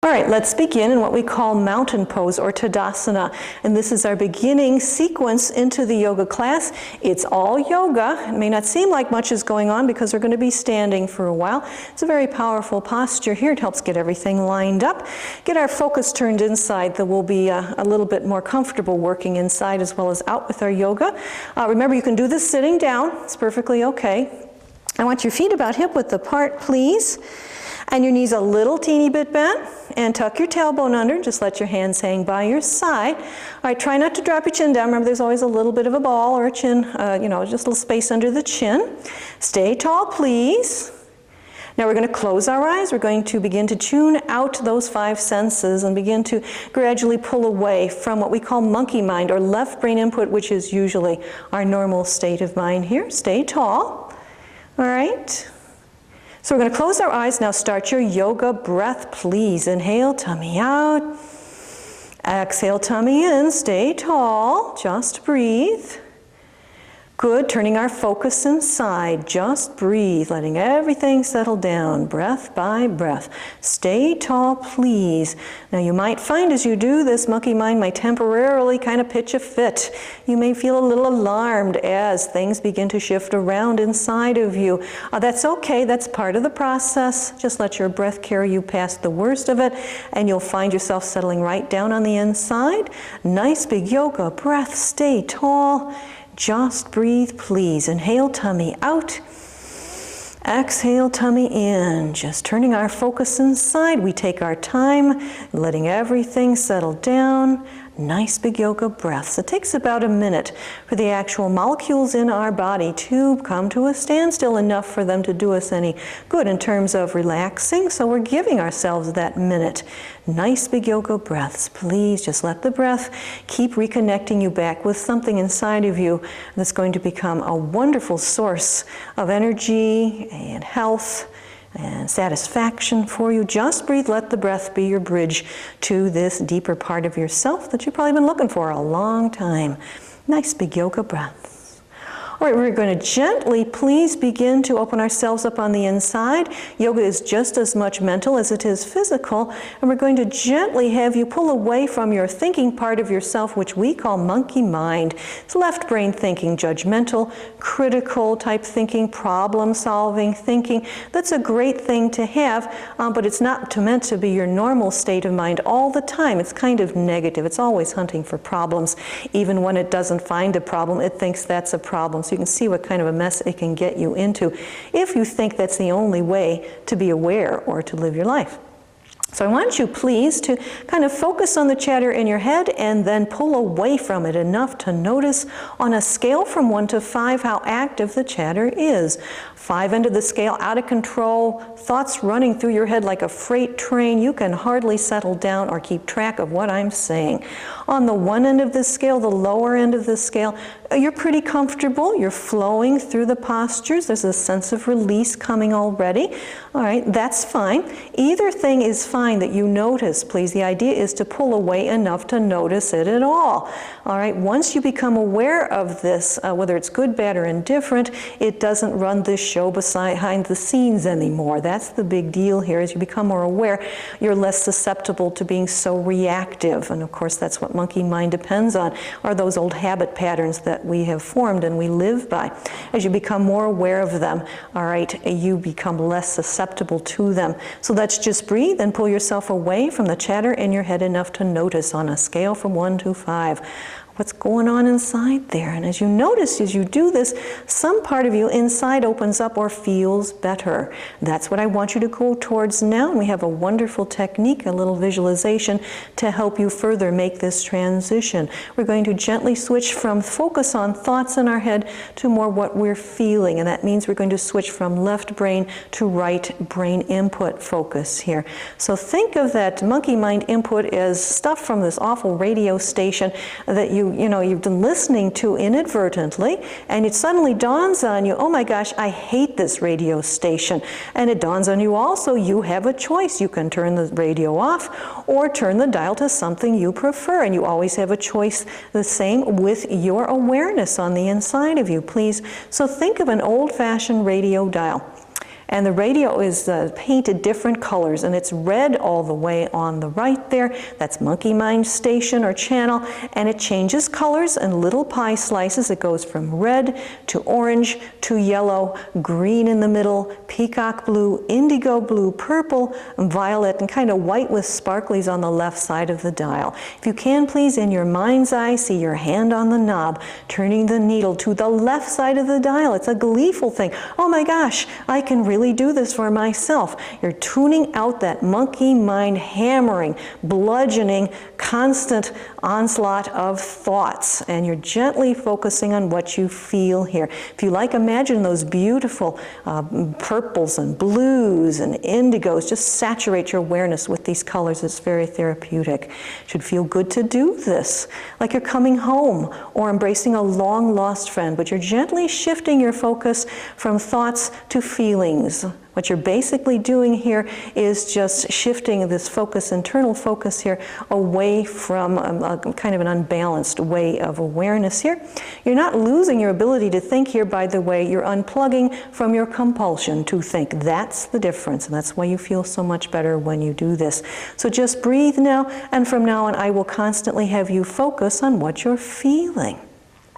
All right, let's begin in what we call mountain pose or Tadasana. And this is our beginning sequence into the yoga class. It's all yoga. It may not seem like much is going on because we're going to be standing for a while. It's a very powerful posture here. It helps get everything lined up, get our focus turned inside, that we'll be a little bit more comfortable working inside as well as out with our yoga. Remember, you can do this sitting down. It's perfectly okay. I want your feet about hip-width apart, please. And your knees a little teeny bit bent, and tuck your tailbone under. Just let your hands hang by your side. All right, try not to drop your chin down. Remember, there's always a little bit of a ball or a chin, just a little space under the chin. Stay tall, please. Now we're going to close our eyes. We're going to begin to tune out those five senses and begin to gradually pull away from what we call monkey mind or left brain input, which is usually our normal state of mind here. Stay tall. All right. So we're going to close our eyes. Now start your yoga breath, please. Inhale, tummy out. Exhale, tummy in. Stay tall. Just breathe. Good. Turning our focus inside. Just breathe, letting everything settle down, breath by breath. Stay tall, please. Now you might find as you do this, monkey mind might temporarily kind of pitch a fit. You may feel a little alarmed as things begin to shift around inside of you. That's okay. That's part of the process. Just let your breath carry you past the worst of it, and you'll find yourself settling right down on the inside. Nice big yoga breath. Stay tall. Just breathe, please. Inhale, tummy out. Exhale, tummy in. Just turning our focus inside. We take our time, letting everything settle down. Nice big yoga breaths. It takes about a minute for the actual molecules in our body to come to a standstill, enough for them to do us any good in terms of relaxing. So we're giving ourselves that minute. Nice big yoga breaths. Please just let the breath keep reconnecting you back with something inside of you that's going to become a wonderful source of energy and health and satisfaction for you. Just breathe. Let the breath be your bridge to this deeper part of yourself that you've probably been looking for a long time. Nice big yoga breath. All right, we're going to gently, please, begin to open ourselves up on the inside. Yoga is just as much mental as it is physical, and we're going to gently have you pull away from your thinking part of yourself, which we call monkey mind. It's left brain thinking, judgmental, critical type thinking, problem-solving thinking. That's a great thing to have, but it's not meant to be your normal state of mind all the time. It's kind of negative. It's always hunting for problems. Even when it doesn't find a problem, it thinks that's a problem. So you can see what kind of a mess it can get you into if you think that's the only way to be aware or to live your life. So I want you, please, to kind of focus on the chatter in your head and then pull away from it enough to notice on a scale from 1 to 5 how active the chatter is. 5 end of the scale, out of control, thoughts running through your head like a freight train. You can hardly settle down or keep track of what I'm saying. On the 1 end of the scale, the lower end of the scale, you're pretty comfortable. You're flowing through the postures. There's a sense of release coming already. All right, that's fine. Either thing is fine that you notice, please. The idea is to pull away enough to notice it at all. All right, once you become aware of this, whether it's good, bad, or indifferent, it doesn't run this show behind the scenes anymore. That's the big deal here. As you become more aware, you're less susceptible to being so reactive. And of course, that's what monkey mind depends on, are those old habit patterns that we have formed and we live by. As you become more aware of them, all right, you become less susceptible to them. So let's just breathe and pull yourself away from the chatter in your head enough to notice on a scale from 1 to 5 what's going on inside there. And as you notice, as you do this, some part of you inside opens up or feels better. That's what I want you to go towards now. And we have a wonderful technique, a little visualization to help you further make this transition. We're going to gently switch from focus on thoughts in our head to more what we're feeling. And that means we're going to switch from left brain to right brain input focus here. So think of that monkey mind input as stuff from this awful radio station that you've been listening to inadvertently, and it suddenly dawns on you, oh my gosh, I hate this radio station. And it dawns on you also, you have a choice. You can turn the radio off or turn the dial to something you prefer, and you always have a choice the same with your awareness on the inside of you, please. So think of an old-fashioned radio dial. And the radio is painted different colors, and it's red all the way on the right there. That's Monkey Mind Station or channel, and it changes colors in little pie slices. It goes from red to orange to yellow, green in the middle, peacock blue, indigo blue, purple, violet, and kind of white with sparklies on the left side of the dial. If you can, please, in your mind's eye, see your hand on the knob, turning the needle to the left side of the dial. It's a gleeful thing. Oh my gosh, I can really do this for myself. You're tuning out that monkey mind hammering, bludgeoning, constant onslaught of thoughts, and you're gently focusing on what you feel here. If you like, imagine those beautiful purples and blues and indigos. Just saturate your awareness with these colors. It's very therapeutic. It should feel good to do this, like you're coming home or embracing a long lost friend, but you're gently shifting your focus from thoughts to feelings. What you're basically doing here is just shifting this focus, internal focus here, away from a kind of an unbalanced way of awareness here. You're not losing your ability to think here, by the way. You're unplugging from your compulsion to think. That's the difference, and that's why you feel so much better when you do this. So just breathe now, and from now on I will constantly have you focus on what you're feeling.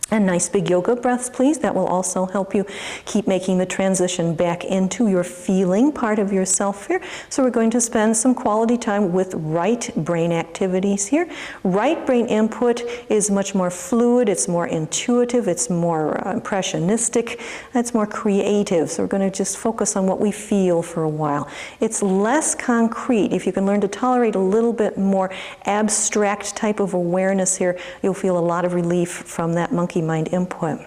And nice big yoga breaths, please. That will also help you keep making the transition back into your feeling part of yourself here. So we're going to spend some quality time with right brain activities here. Right brain input is much more fluid, it's more intuitive, it's more impressionistic, it's more creative. So we're going to just focus on what we feel for a while. It's less concrete. If you can learn to tolerate a little bit more abstract type of awareness here, you'll feel a lot of relief from that monkey mind input.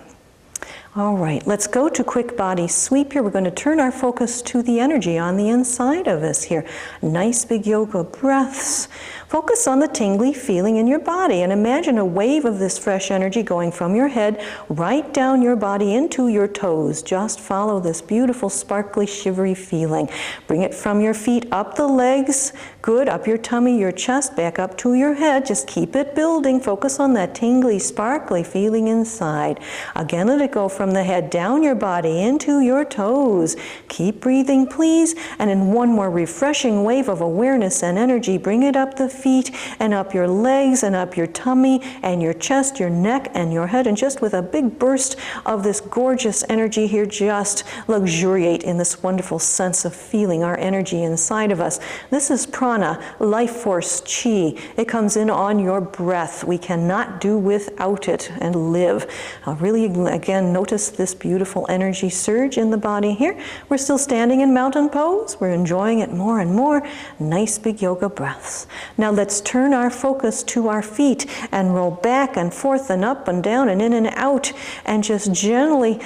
All right, let's go to quick body sweep here. We're going to turn our focus to the energy on the inside of us here. Nice big yoga breaths. Focus on the tingly feeling in your body and imagine a wave of this fresh energy going from your head right down your body into your toes. Just follow this beautiful, sparkly, shivery feeling. Bring it from your feet up the legs, good, up your tummy, your chest, back up to your head. Just keep it building. Focus on that tingly, sparkly feeling inside. Again, let it go from the head down your body into your toes. Keep breathing, please. And in one more refreshing wave of awareness and energy, bring it up the feet and up your legs and up your tummy and your chest, your neck and your head, and just with a big burst of this gorgeous energy here, just luxuriate in this wonderful sense of feeling our energy inside of us. This is prana, life force, chi. It comes in on your breath. We cannot do without it and live. Really, again, notice this beautiful energy surge in the body here. We're still standing in mountain pose. We're enjoying it more and more. Nice big yoga breaths. Now let's turn our focus to our feet and roll back and forth and up and down and in and out, and just gently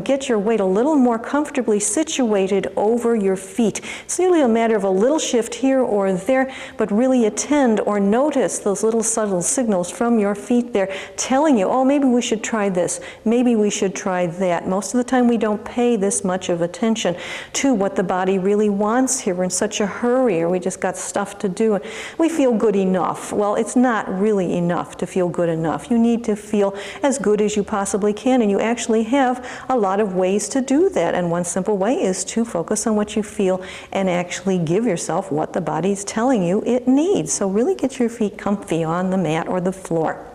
get your weight a little more comfortably situated over your feet. It's really a matter of a little shift here or there, but really attend or notice those little subtle signals from your feet there telling you, oh, maybe we should try this, maybe we should try that. Most of the time we don't pay this much of attention to what the body really wants here. We're in such a hurry, or we just got stuff to do. We feel good enough. Well, it's not really enough to feel good enough. You need to feel as good as you possibly can, and you actually have a lot of ways to do that. And one simple way is to focus on what you feel and actually give yourself what the body's telling you it needs. So really get your feet comfy on the mat or the floor.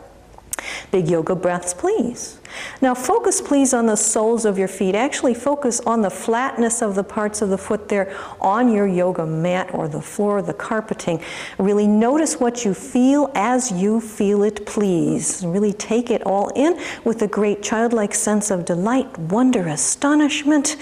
Big yoga breaths, please. Now focus, please, on the soles of your feet. Actually focus on the flatness of the parts of the foot there on your yoga mat or the floor, the carpeting. Really notice what you feel as you feel it, please. Really take it all in with a great childlike sense of delight, wonder, astonishment.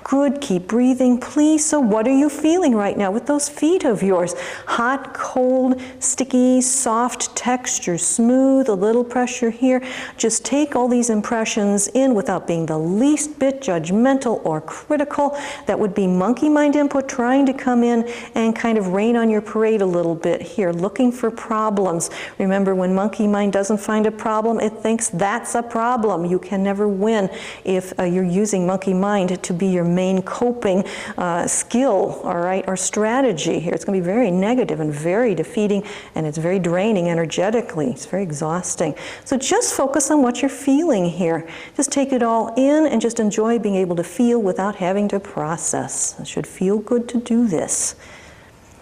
Good, keep breathing, please. So what are you feeling right now with those feet of yours? Hot, cold, sticky, soft texture, smooth, a little pressure here. Just take all these impressions in without being the least bit judgmental or critical. That would be monkey mind input trying to come in and kind of rain on your parade a little bit here, looking for problems. Remember, when monkey mind doesn't find a problem, it thinks that's a problem. You can never win if you're using monkey mind to be your main coping skill, all right, or strategy here. It's going to be very negative and very defeating, and it's very draining energetically. It's very exhausting. So just focus on what you're feeling here. Just take it all in and just enjoy being able to feel without having to process. It should feel good to do this.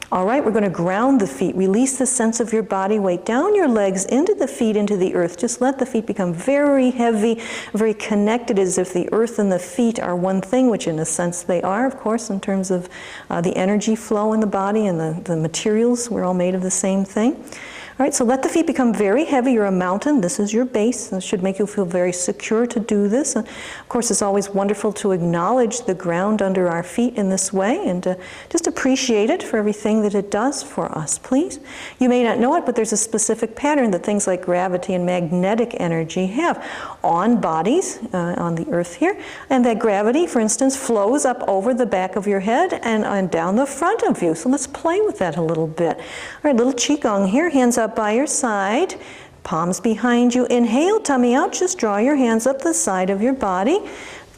All right, we're going to ground the feet. Release the sense of your body weight down your legs into the feet, into the earth. Just let the feet become very heavy, very connected, as if the earth and the feet are one thing, which in a sense they are, of course, in terms of the energy flow in the body and the materials. We're all made of the same thing. All right, so let the feet become very heavy. You're a mountain. This is your base. This should make you feel very secure to do this. And of course, it's always wonderful to acknowledge the ground under our feet in this way and just appreciate it for everything that it does for us, please. You may not know it, but there's a specific pattern that things like gravity and magnetic energy have on bodies on the earth here. And that gravity, for instance, flows up over the back of your head and down the front of you. So let's play with that a little bit. All right, little qigong here, hands up by your side, palms behind you. Inhale, tummy out. Just draw your hands up the side of your body.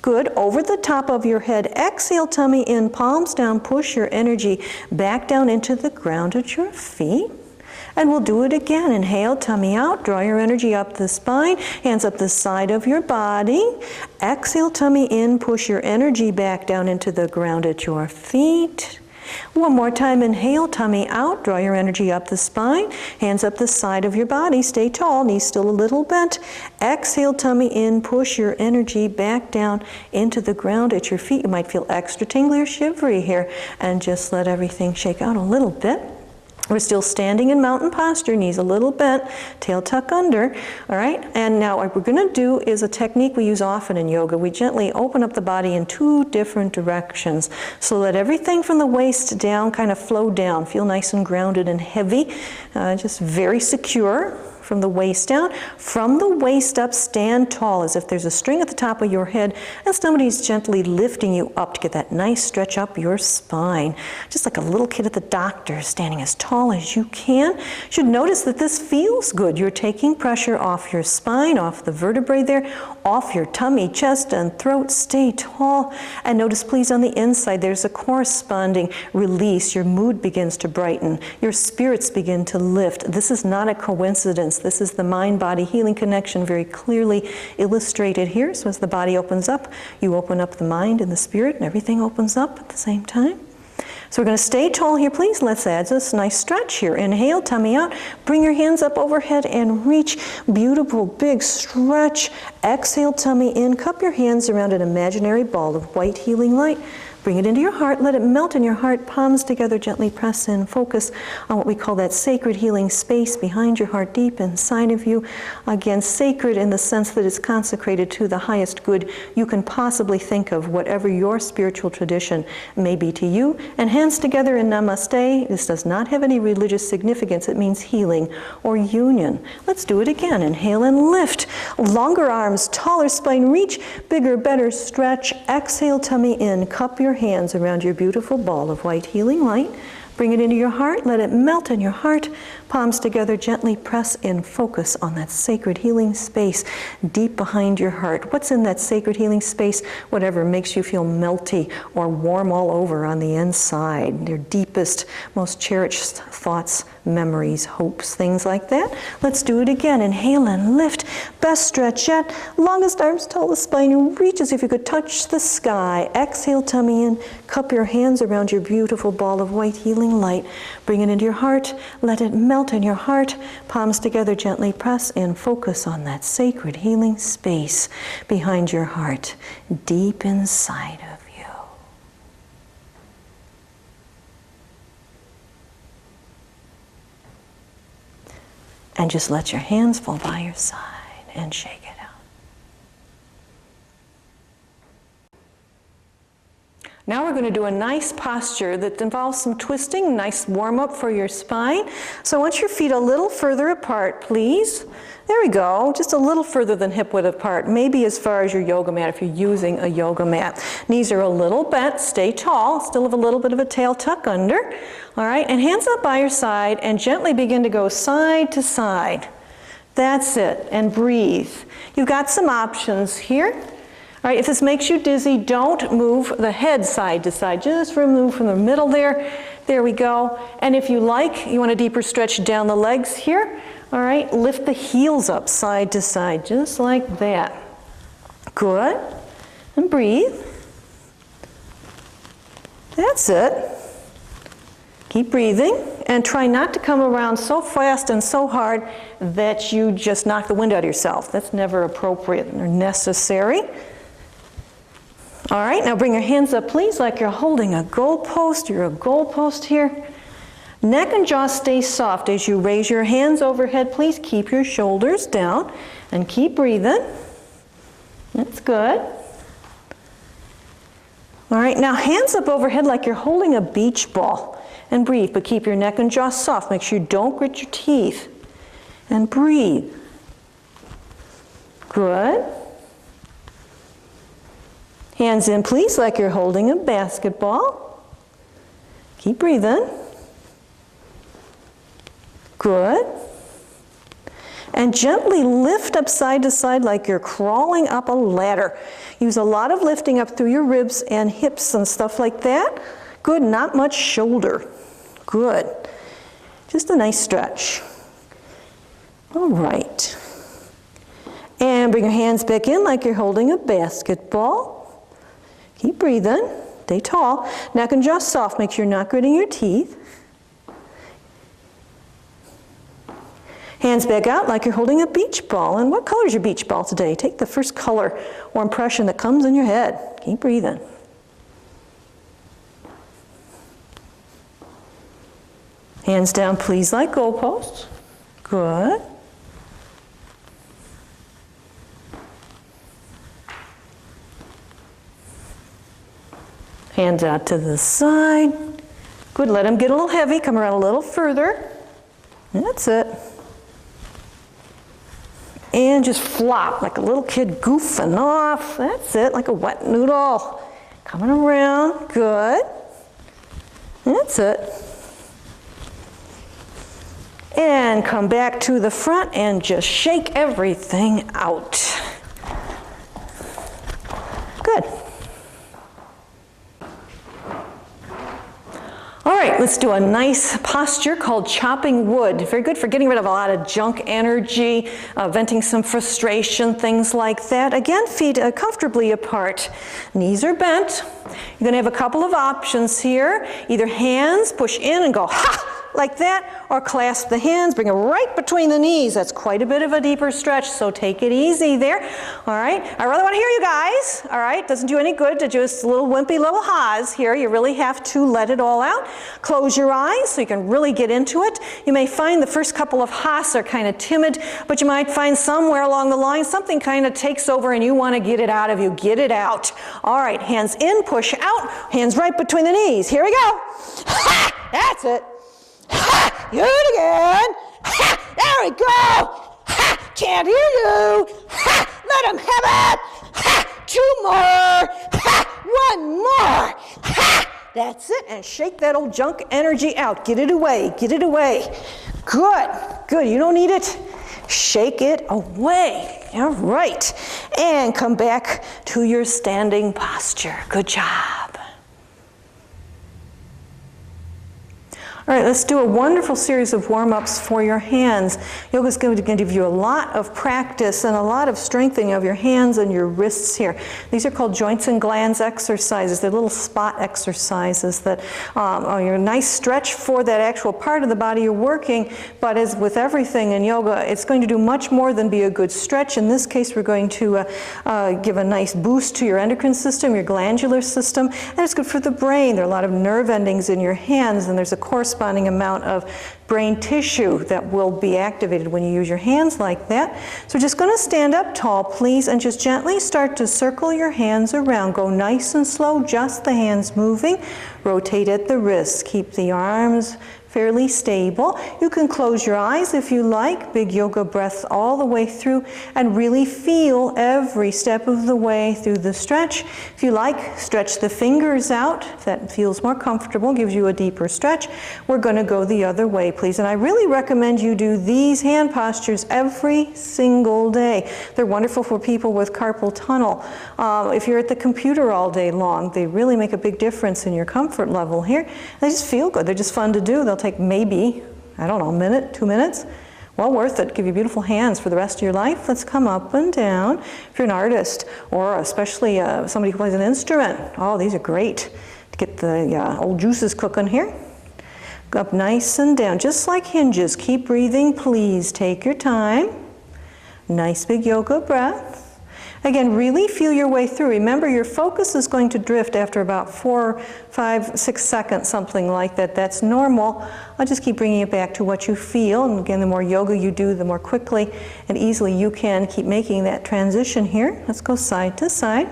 Good. Over the top of your head. Exhale, tummy in, palms down. Push your energy back down into the ground at your feet. And we'll do it again. Inhale, tummy out. Draw your energy up the spine. Hands up the side of your body. Exhale, tummy in. Push your energy back down into the ground at your feet. One more time, inhale, tummy out, draw your energy up the spine, hands up the side of your body, stay tall, knees still a little bent. Exhale, tummy in, push your energy back down into the ground at your feet. You might feel extra tingly or shivery here, and just let everything shake out a little bit. We're still standing in mountain posture, knees a little bent, tail tuck under, all right? And now what we're gonna do is a technique we use often in yoga. We gently open up the body in two different directions. So let everything from the waist down kind of flow down. Feel nice and grounded and heavy, just very secure. From the waist down. From the waist up, stand tall as if there's a string at the top of your head and somebody's gently lifting you up to get that nice stretch up your spine. Just like a little kid at the doctor, standing as tall as you can. You should notice that this feels good. You're taking pressure off your spine, off the vertebrae there, off your tummy, chest, and throat. Stay tall. And notice, please, on the inside, there's a corresponding release. Your mood begins to brighten. Your spirits begin to lift. This is not a coincidence. This is the mind-body healing connection very clearly illustrated here. So as the body opens up, you open up the mind and the spirit, and everything opens up at the same time. So we're going to stay tall here, please. Let's add this nice stretch here. Inhale, tummy out. Bring your hands up overhead and reach. Beautiful, big stretch. Exhale, tummy in. Cup your hands around an imaginary ball of white healing light. Bring it into your heart, let it melt in your heart, palms together, gently press in, focus on what we call that sacred healing space behind your heart, deep inside of you. Again, sacred in the sense that it's consecrated to the highest good you can possibly think of, whatever your spiritual tradition may be to you. And hands together in Namaste. This does not have any religious significance. It means healing or union. Let's do it again. Inhale and lift. Longer arms, taller spine, reach, bigger, better stretch. Exhale, tummy in, cup your hands around your beautiful ball of white healing light. Bring it into your heart, let it melt in your heart. Palms together, gently press in, focus on that sacred healing space deep behind your heart. What's in that sacred healing space? Whatever makes you feel melty or warm all over on the inside. Your deepest, most cherished thoughts, memories, hopes, things like that. Let's do it again. Inhale and lift. Best stretch yet. Longest arms, tallest spine. Reach as if you could touch the sky. Exhale, tummy in. Cup your hands around your beautiful ball of white healing light. Bring it into your heart. Let it melt in your heart. Palms together, gently press in. Focus on that sacred healing space behind your heart, deep inside of you. And just let your hands fall by your side and shake it out. Now we're going to do a nice posture that involves some twisting, nice warm-up for your spine. So I want your feet a little further apart, please. There we go, just a little further than hip width apart, maybe as far as your yoga mat if you're using a yoga mat. Knees are a little bent, stay tall, still have a little bit of a tail tuck under. All right, and hands up by your side and gently begin to go side to side. That's it, and breathe. You've got some options here. All right, if this makes you dizzy, don't move the head side to side. Just remove from the middle there. There we go. And if you like, you want a deeper stretch down the legs here. All right, lift the heels up side to side, just like that. Good. And breathe. That's it. Keep breathing and try not to come around so fast and so hard that you just knock the wind out of yourself. That's never appropriate or necessary. All right, now bring your hands up, please, like you're holding a goalpost. You're a goalpost here. Neck and jaw stay soft. As you raise your hands overhead, please keep your shoulders down and keep breathing. That's good. All right, now hands up overhead like you're holding a beach ball. And breathe, but keep your neck and jaw soft. Make sure you don't grit your teeth. And breathe. Good. Hands in, please, like you're holding a basketball. Keep breathing. Good. And gently lift up side to side like you're crawling up a ladder. Use a lot of lifting up through your ribs and hips and stuff like that. Good, not much shoulder. Good. Just a nice stretch. All right. And bring your hands back in like you're holding a basketball. Keep breathing. Stay tall. Neck and jaw soft. Make sure you're not gritting your teeth. Hands back out like you're holding a beach ball. And what color is your beach ball today? Take the first color or impression that comes in your head. Keep breathing. Hands down, please, like goalposts. Good. Hands out to the side. Good, let them get a little heavy. Come around a little further. That's it. And just flop like a little kid goofing off. That's it, like a wet noodle. Coming around, good. That's it. And come back to the front and just shake everything out. Good. All right, let's do a nice posture called chopping wood. Very good for getting rid of a lot of junk energy, venting some frustration, things like that. Again, feet comfortably apart. Knees are bent. You're going to have a couple of options here. Either hands, push in and go, ha! Like that, or clasp the hands, bring it right between the knees. That's quite a bit of a deeper stretch, so take it easy there. All right, I really want to hear you guys. All right, doesn't do any good to just little wimpy little ha's here. You really have to let it all out. Close your eyes so you can really get into it. You may find the first couple of ha's are kind of timid, but you might find somewhere along the line something kind of takes over and you want to get it out of you. Get it out. All right, hands in, push out, hands right between the knees. Here we go. Ha! That's it. Ha! Do it again. Ha! There we go. Ha! Can't hear you. Ha! Let them have it. Ha! 2 more. Ha! 1 more. Ha! That's it. And shake that old junk energy out. Get it away. Get it away. Good. Good. You don't need it. Shake it away. All right. And come back to your standing posture. Good job. All right, let's do a wonderful series of warm-ups for your hands. Yoga is going to give you a lot of practice and a lot of strengthening of your hands and your wrists here. These are called joints and glands exercises. They're little spot exercises that are a nice stretch for that actual part of the body you're working, but as with everything in yoga, it's going to do much more than be a good stretch. In this case, we're going to give a nice boost to your endocrine system, your glandular system, and it's good for the brain. There are a lot of nerve endings in your hands, and there's a corresponding amount of brain tissue that will be activated when you use your hands like that. So we're just going to stand up tall, please, and just gently start to circle your hands around. Go nice and slow, just the hands moving. Rotate at the wrists. Keep the arms fairly stable. You can close your eyes if you like, big yoga breaths all the way through, and really feel every step of the way through the stretch. If you like, stretch the fingers out. If that feels more comfortable, gives you a deeper stretch. We're going to go the other way, please. And I really recommend you do these hand postures every single day. They're wonderful for people with carpal tunnel. If you're at the computer all day long, they really make a big difference in your comfort level here. They just feel good. They're just fun to do. They'll take maybe, I don't know, a minute, 2 minutes. Well worth it. Give you beautiful hands for the rest of your life. Let's come up and down. If you're an artist, or especially somebody who plays an instrument, oh, these are great to get the old juices cooking here. Go up nice and down, just like hinges. Keep breathing, please. Take your time. Nice big yoga breath. Again, really feel your way through. Remember, your focus is going to drift after about 4, 5, 6 seconds, something like that. That's normal. I'll just keep bringing it back to what you feel. And again, the more yoga you do, the more quickly and easily you can keep making that transition here. Let's go side to side,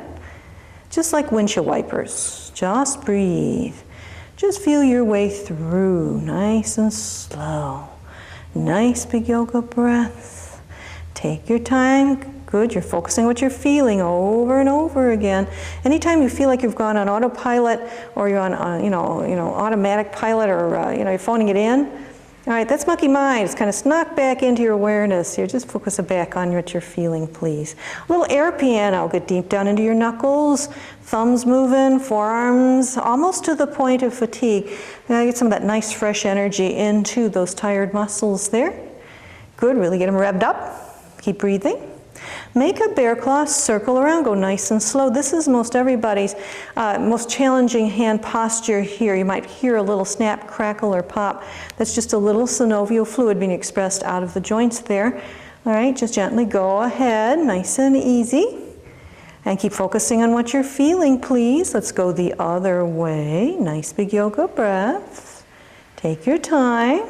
just like windshield wipers. Just breathe. Just feel your way through, nice and slow. Nice big yoga breath. Take your time. Good, you're focusing what you're feeling over and over again. Anytime you feel like you've gone on autopilot, or you're on automatic pilot, or you're phoning it in, all right, that's monkey mind. It's kind of snuck back into your awareness. Here, just focus it back on what you're feeling, please. A little air piano. Get deep down into your knuckles, thumbs moving, forearms, almost to the point of fatigue. Get some of that nice fresh energy into those tired muscles there. Good, really get them revved up. Keep breathing. Make a bear claw, circle around, go nice and slow. This is most everybody's most challenging hand posture here. You might hear a little snap, crackle, or pop. That's just a little synovial fluid being expressed out of the joints there. All right, just gently go ahead, nice and easy. And keep focusing on what you're feeling, please. Let's go the other way. Nice big yoga breath. Take your time.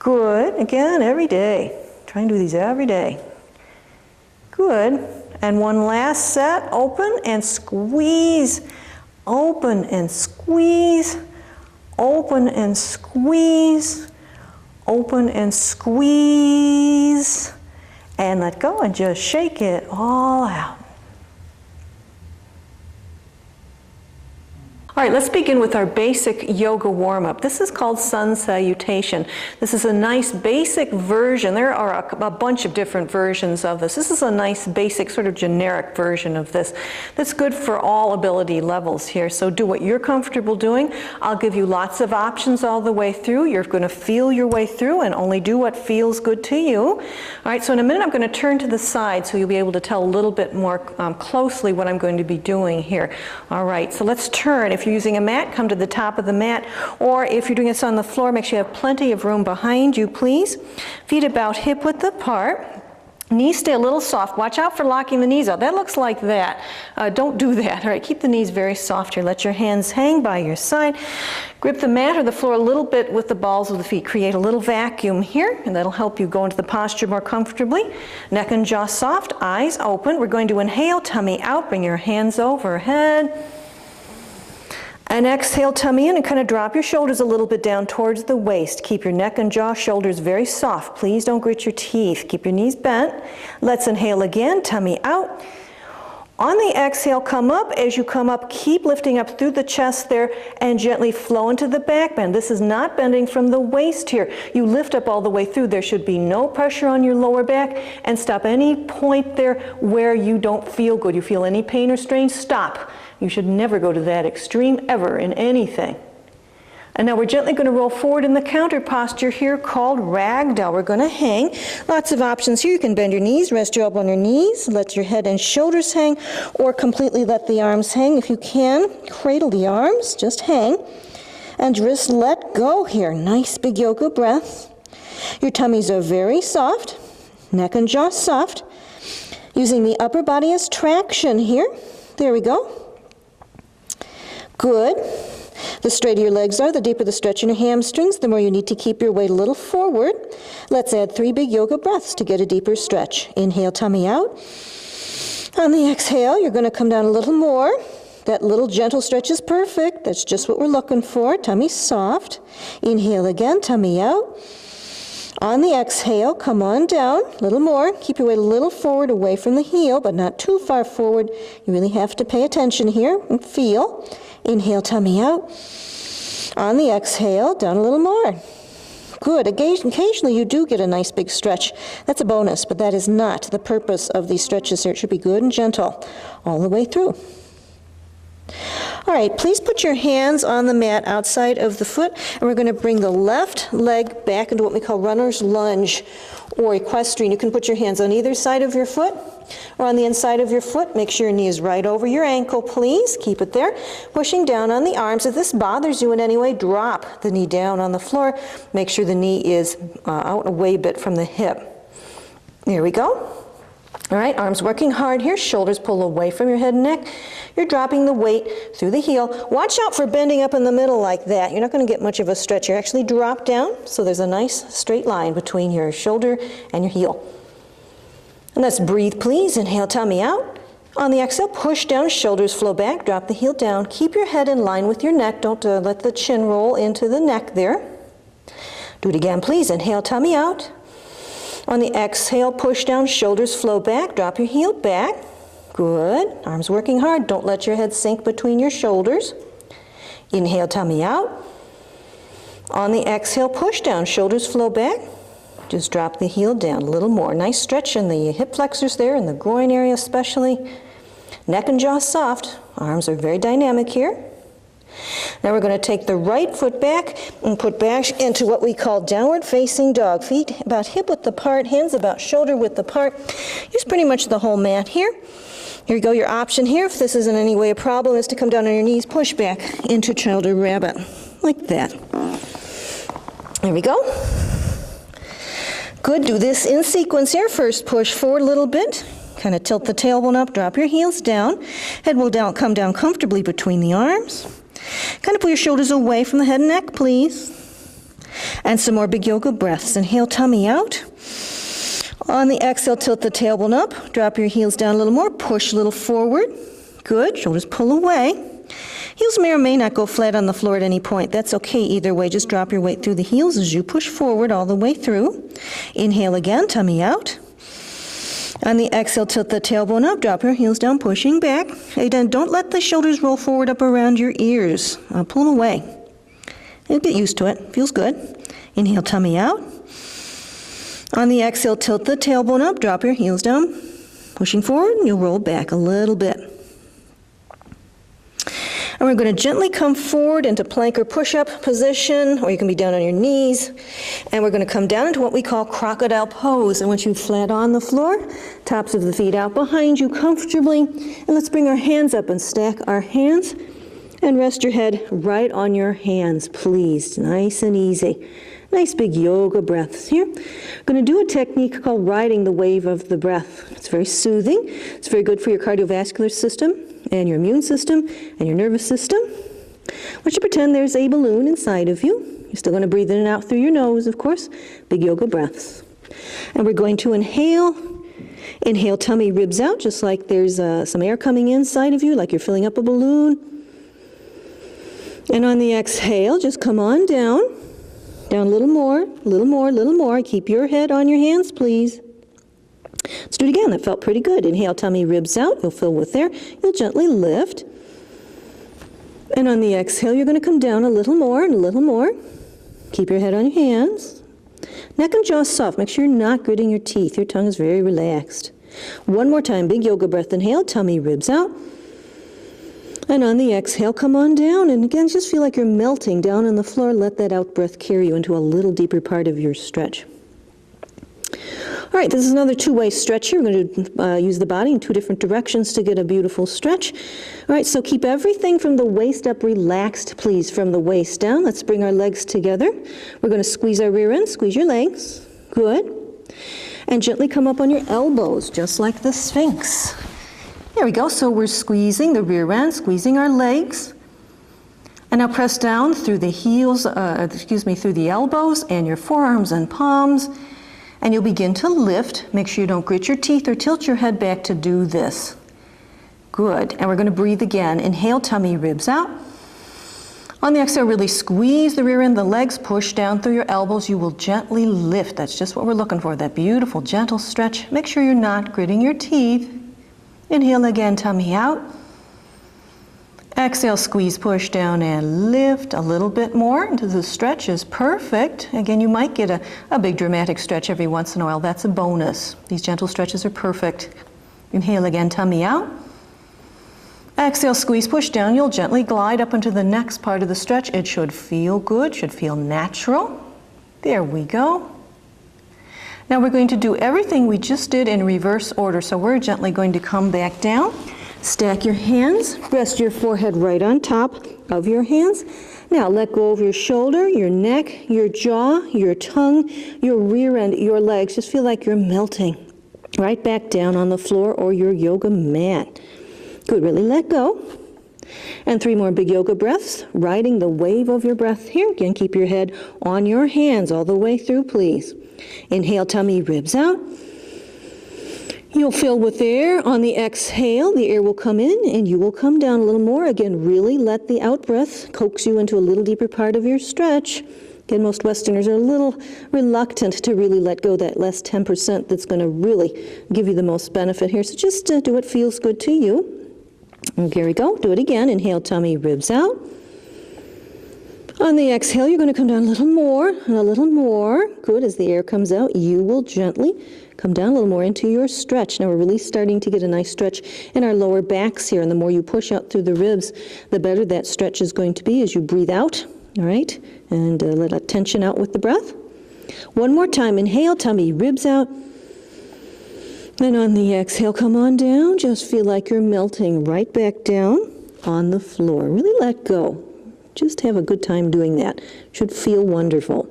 Good. Again, every day. Try and do these every day. Good. And one last set. Open and squeeze. Open and squeeze. Open and squeeze. Open and squeeze. And let go and just shake it all out. All right, let's begin with our basic yoga warm-up. This is called sun salutation. This is a nice basic version. There are a bunch of different versions of this. This is a nice basic sort of generic version of this. That's good for all ability levels here. So do what you're comfortable doing. I'll give you lots of options all the way through. You're going to feel your way through and only do what feels good to you. All right, so in a minute I'm going to turn to the side so you'll be able to tell a little bit more closely what I'm going to be doing here. All right, so let's turn. If you're using a mat, come to the top of the mat, or if you're doing this on the floor, make sure you have plenty of room behind you, please. Feet about hip width apart. Knees stay a little soft. Watch out for locking the knees out. That looks like that. Don't do that. All right, keep the knees very soft here. Let your hands hang by your side. Grip the mat or the floor a little bit with the balls of the feet. Create a little vacuum here, and that'll help you go into the posture more comfortably. Neck and jaw soft, eyes open. We're going to inhale, tummy out. Bring your hands overhead. And exhale, tummy in, and kind of drop your shoulders a little bit down towards the waist. Keep your neck and jaw, shoulders very soft. Please don't grit your teeth. Keep your knees bent. Let's inhale again, tummy out. On the exhale, come up. As you come up, keep lifting up through the chest there and gently flow into the back bend. This is not bending from the waist here. You lift up all the way through. There should be no pressure on your lower back, and stop any point there where you don't feel good. You feel any pain or strain, stop. You should never go to that extreme ever in anything. And now we're gently going to roll forward in the counter posture here called ragdoll. We're going to hang. Lots of options here. You can bend your knees, rest your elbow on your knees, let your head and shoulders hang, or completely let the arms hang. If you can, cradle the arms, just hang. And just let go here. Nice big yoga breath. Your tummies are very soft, neck and jaw soft. Using the upper body as traction here. There we go. Good. The straighter your legs are, the deeper the stretch in your hamstrings, the more you need to keep your weight a little forward. Let's add 3 big yoga breaths to get a deeper stretch. Inhale, tummy out. On the exhale, you're going to come down a little more. That little gentle stretch is perfect. That's just what we're looking for. Tummy soft. Inhale again, tummy out. On the exhale, come on down, a little more. Keep your weight a little forward, away from the heel, but not too far forward. You really have to pay attention here and feel. Inhale, tummy out. On the exhale, down a little more. Good. Occasionally you do get a nice big stretch. That's a bonus, but that is not the purpose of these stretches here. It should be good and gentle all the way through. All right, please put your hands on the mat outside of the foot, and we're going to bring the left leg back into what we call runner's lunge or equestrian. You can put your hands on either side of your foot or on the inside of your foot. Make sure your knee is right over your ankle, please. Keep it there. Pushing down on the arms. If this bothers you in any way, drop the knee down on the floor. Make sure the knee is out away a bit from the hip. There we go. All right, arms working hard here, shoulders pull away from your head and neck. You're dropping the weight through the heel. Watch out for bending up in the middle like that. You're not going to get much of a stretch. You actually drop down, so there's a nice straight line between your shoulder and your heel. And let's breathe, please. Inhale, tummy out. On the exhale, push down, shoulders flow back, drop the heel down. Keep your head in line with your neck. Don't let the chin roll into the neck there. Do it again, please. Inhale, tummy out. On the exhale, push down, shoulders flow back, drop your heel back. Good. Arms working hard. Don't let your head sink between your shoulders. Inhale, tummy out. On the exhale, push down, shoulders flow back. Just drop the heel down a little more. Nice stretch in the hip flexors there, in the groin area especially. Neck and jaw soft. Arms are very dynamic here. Now we're going to take the right foot back and put back into what we call downward facing dog. Feet about hip width apart, hands about shoulder width apart. Use pretty much the whole mat here. Here you go. Your option here, if this is in any way a problem, is to come down on your knees, push back into child or rabbit, like that. There we go. Good. Do this in sequence here. First push forward a little bit. Kind of tilt the tailbone up, drop your heels down. Head will come down comfortably between the arms. Kind of pull your shoulders away from the head and neck, please. And some more big yoga breaths. Inhale, tummy out. On the exhale, tilt the tailbone up. Drop your heels down a little more. Push a little forward. Good. Shoulders pull away. Heels may or may not go flat on the floor at any point. That's okay either way. Just drop your weight through the heels as you push forward all the way through. Inhale again, tummy out. On the exhale, tilt the tailbone up, drop your heels down, pushing back. Again, don't let the shoulders roll forward up around your ears. Pull them away. You'll get used to it. Feels good. Inhale, tummy out. On the exhale, tilt the tailbone up, drop your heels down, pushing forward, and you'll roll back a little bit. And we're going to gently come forward into plank or push-up position, or you can be down on your knees. And we're going to come down into what we call crocodile pose. I want you flat on the floor, tops of the feet out behind you comfortably. And let's bring our hands up and stack our hands. And rest your head right on your hands, please. Nice and easy. Nice big yoga breaths here. We're going to do a technique called riding the wave of the breath. It's very soothing. It's very good for your cardiovascular system and your immune system and your nervous system. I want you to pretend there's a balloon inside of you. You're still going to breathe in and out through your nose, of course. Big yoga breaths. And we're going to inhale. Inhale, tummy ribs out, just like there's some air coming inside of you, like you're filling up a balloon. And on the exhale, just come on down. Down a little more, a little more, a little more. Keep your head on your hands, please. Let's do it again. That felt pretty good. Inhale, tummy ribs out. You'll fill with air. You'll gently lift. And on the exhale, you're going to come down a little more and a little more. Keep your head on your hands. Neck and jaw soft. Make sure you're not gritting your teeth. Your tongue is very relaxed. One more time. Big yoga breath. Inhale, tummy ribs out. And on the exhale, come on down. And again, just feel like you're melting down on the floor. Let that out breath carry you into a little deeper part of your stretch. All right, this is another two-way stretch here. We're going to use the body in two different directions to get a beautiful stretch. All right, so keep everything from the waist up relaxed, please, from the waist down. Let's bring our legs together. We're going to squeeze our rear end, squeeze your legs. Good. And gently come up on your elbows, just like the Sphinx. There we go. So we're squeezing the rear end, squeezing our legs. And now press down through the heels, through the elbows and your forearms and palms. And you'll begin to lift. Make sure you don't grit your teeth or tilt your head back to do this. Good. And we're going to breathe again. Inhale, tummy, ribs out. On the exhale, really squeeze the rear end, the legs push down through your elbows. You will gently lift. That's just what we're looking for, that beautiful, gentle stretch. Make sure you're not gritting your teeth. Inhale again, tummy out. Exhale, squeeze, push down, and lift a little bit more until the stretch is perfect. Again, you might get a big dramatic stretch every once in a while. That's a bonus. These gentle stretches are perfect. Inhale again, tummy out. Exhale, squeeze, push down. You'll gently glide up into the next part of the stretch. It should feel good, should feel natural. There we go. Now we're going to do everything we just did in reverse order. So we're gently going to come back down. Stack your hands, rest your forehead right on top of your hands. Now let go of your shoulder, your neck, your jaw, your tongue, your rear end, your legs. Just feel like you're melting right back down on the floor or your yoga mat. Good, really let go. And 3 more big yoga breaths, riding the wave of your breath here. Again, keep your head on your hands all the way through, please. Inhale, tummy, ribs out. You'll fill with air. On the exhale, the air will come in and you will come down a little more. Again, really let the out-breath coax you into a little deeper part of your stretch. Again, most Westerners are a little reluctant to really let go that last 10% that's going to really give you the most benefit here. So just do what feels good to you. And here we go. Do it again. Inhale, tummy, ribs out. On the exhale, you're going to come down a little more and a little more. Good. As the air comes out, you will gently come down a little more into your stretch. Now we're really starting to get a nice stretch in our lower backs here. And the more you push out through the ribs, the better that stretch is going to be as you breathe out. All right. And let that tension out with the breath. One more time. Inhale, tummy, ribs out. Then on the exhale, come on down. Just feel like you're melting right back down on the floor. Really let go. Just have a good time doing that. Should feel wonderful.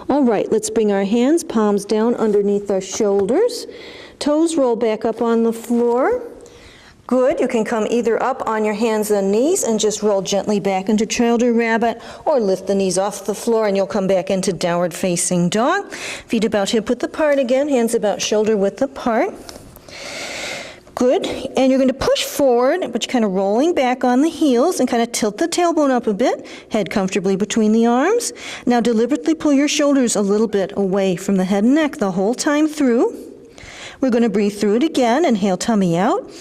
All right, let's bring our hands, palms down underneath our shoulders. Toes roll back up on the floor. Good. You can come either up on your hands and knees and just roll gently back into child or rabbit, or lift the knees off the floor and you'll come back into downward facing dog. Feet about hip width apart again, hands about shoulder width apart. Good. And you're going to push forward, but you're kind of rolling back on the heels and kind of tilt the tailbone up a bit, head comfortably between the arms. Now deliberately pull your shoulders a little bit away from the head and neck the whole time through. We're going to breathe through it again. Inhale, tummy out.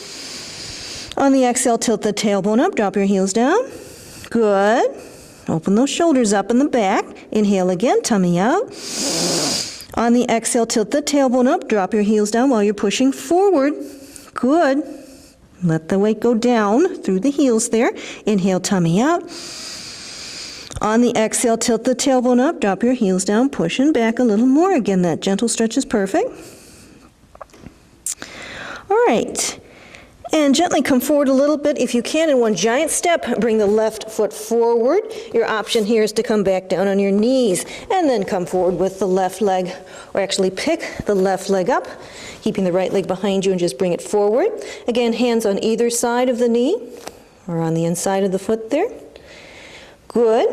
On the exhale, tilt the tailbone up, drop your heels down. Good. Open those shoulders up in the back. Inhale again, tummy out. On the exhale, tilt the tailbone up, drop your heels down while you're pushing forward. Good. Let the weight go down through the heels there. Inhale, tummy out. On the exhale, tilt the tailbone up, drop your heels down, pushing back a little more. Again, that gentle stretch is perfect. All right. And gently come forward a little bit. If you can, in one giant step, bring the left foot forward. Your option here is to come back down on your knees and then come forward with the left leg, or actually pick the left leg up, keeping the right leg behind you and just bring it forward. Again, hands on either side of the knee or on the inside of the foot there. Good.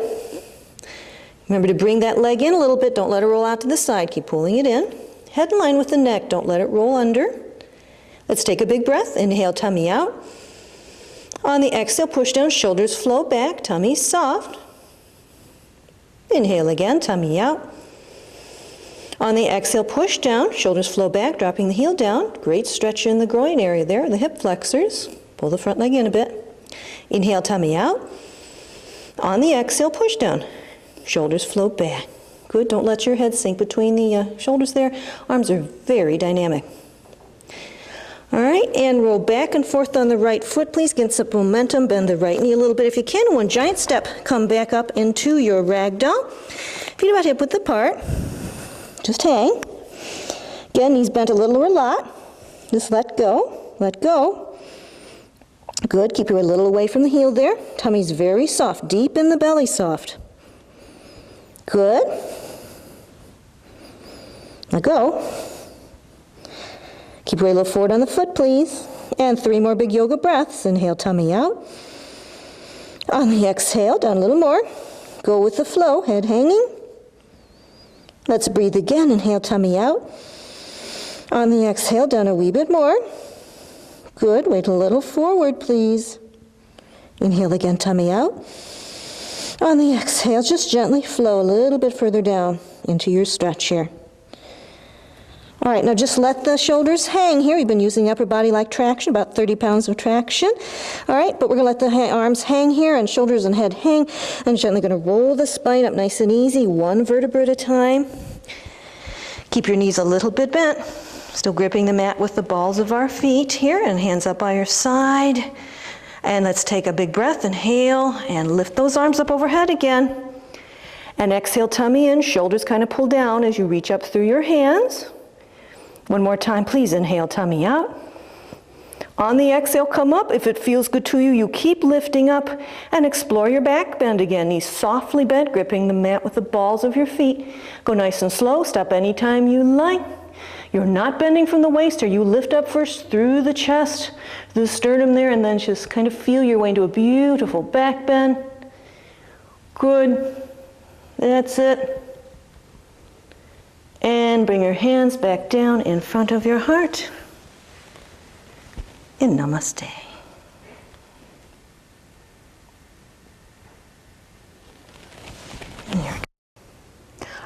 Remember to bring that leg in a little bit. Don't let it roll out to the side. Keep pulling it in. Head in line with the neck. Don't let it roll under. Let's take a big breath. Inhale, tummy out. On the exhale, push down, shoulders flow back, tummy soft. Inhale again, tummy out. On the exhale, push down, shoulders flow back, dropping the heel down. Great stretch in the groin area there, the hip flexors. Pull the front leg in a bit. Inhale, tummy out. On the exhale, push down, shoulders flow back. Good, don't let your head sink between the shoulders there. Arms are very dynamic. All right, and roll back and forth on the right foot, please. Get some momentum, bend the right knee a little bit if you can. One giant step, come back up into your ragdoll. Feet about hip width apart. Just hang. Again, knees bent a little or a lot. Just let go, let go. Good, keep your weight a little away from the heel there. Tummy's very soft, deep in the belly soft. Good. Let go. Keep your weight a little forward on the foot, please. And 3 more big yoga breaths. Inhale, tummy out. On the exhale, down a little more. Go with the flow, head hanging. Let's breathe again. Inhale, tummy out. On the exhale, down a wee bit more. Good. Wait a little forward, please. Inhale again, tummy out. On the exhale, just gently flow a little bit further down into your stretch here. All right, now just let the shoulders hang here. We've been using upper body like traction, about 30 pounds of traction. All right, but we're going to let the arms hang here and shoulders and head hang. And gently going to roll the spine up nice and easy, one vertebra at a time. Keep your knees a little bit bent. Still gripping the mat with the balls of our feet here, and hands up by your side. And let's take a big breath. Inhale and lift those arms up overhead again. And exhale, tummy in, shoulders kind of pull down as you reach up through your hands. One more time, please. Inhale, tummy out. On the exhale, come up. If it feels good to you, you keep lifting up and explore your back bend again. Knees softly bent, gripping the mat with the balls of your feet. Go nice and slow. Stop anytime you like. You're not bending from the waist here. You lift up first through the chest, the sternum there, and then just kind of feel your way into a beautiful back bend. Good. That's it. And bring your hands back down in front of your heart in Namaste.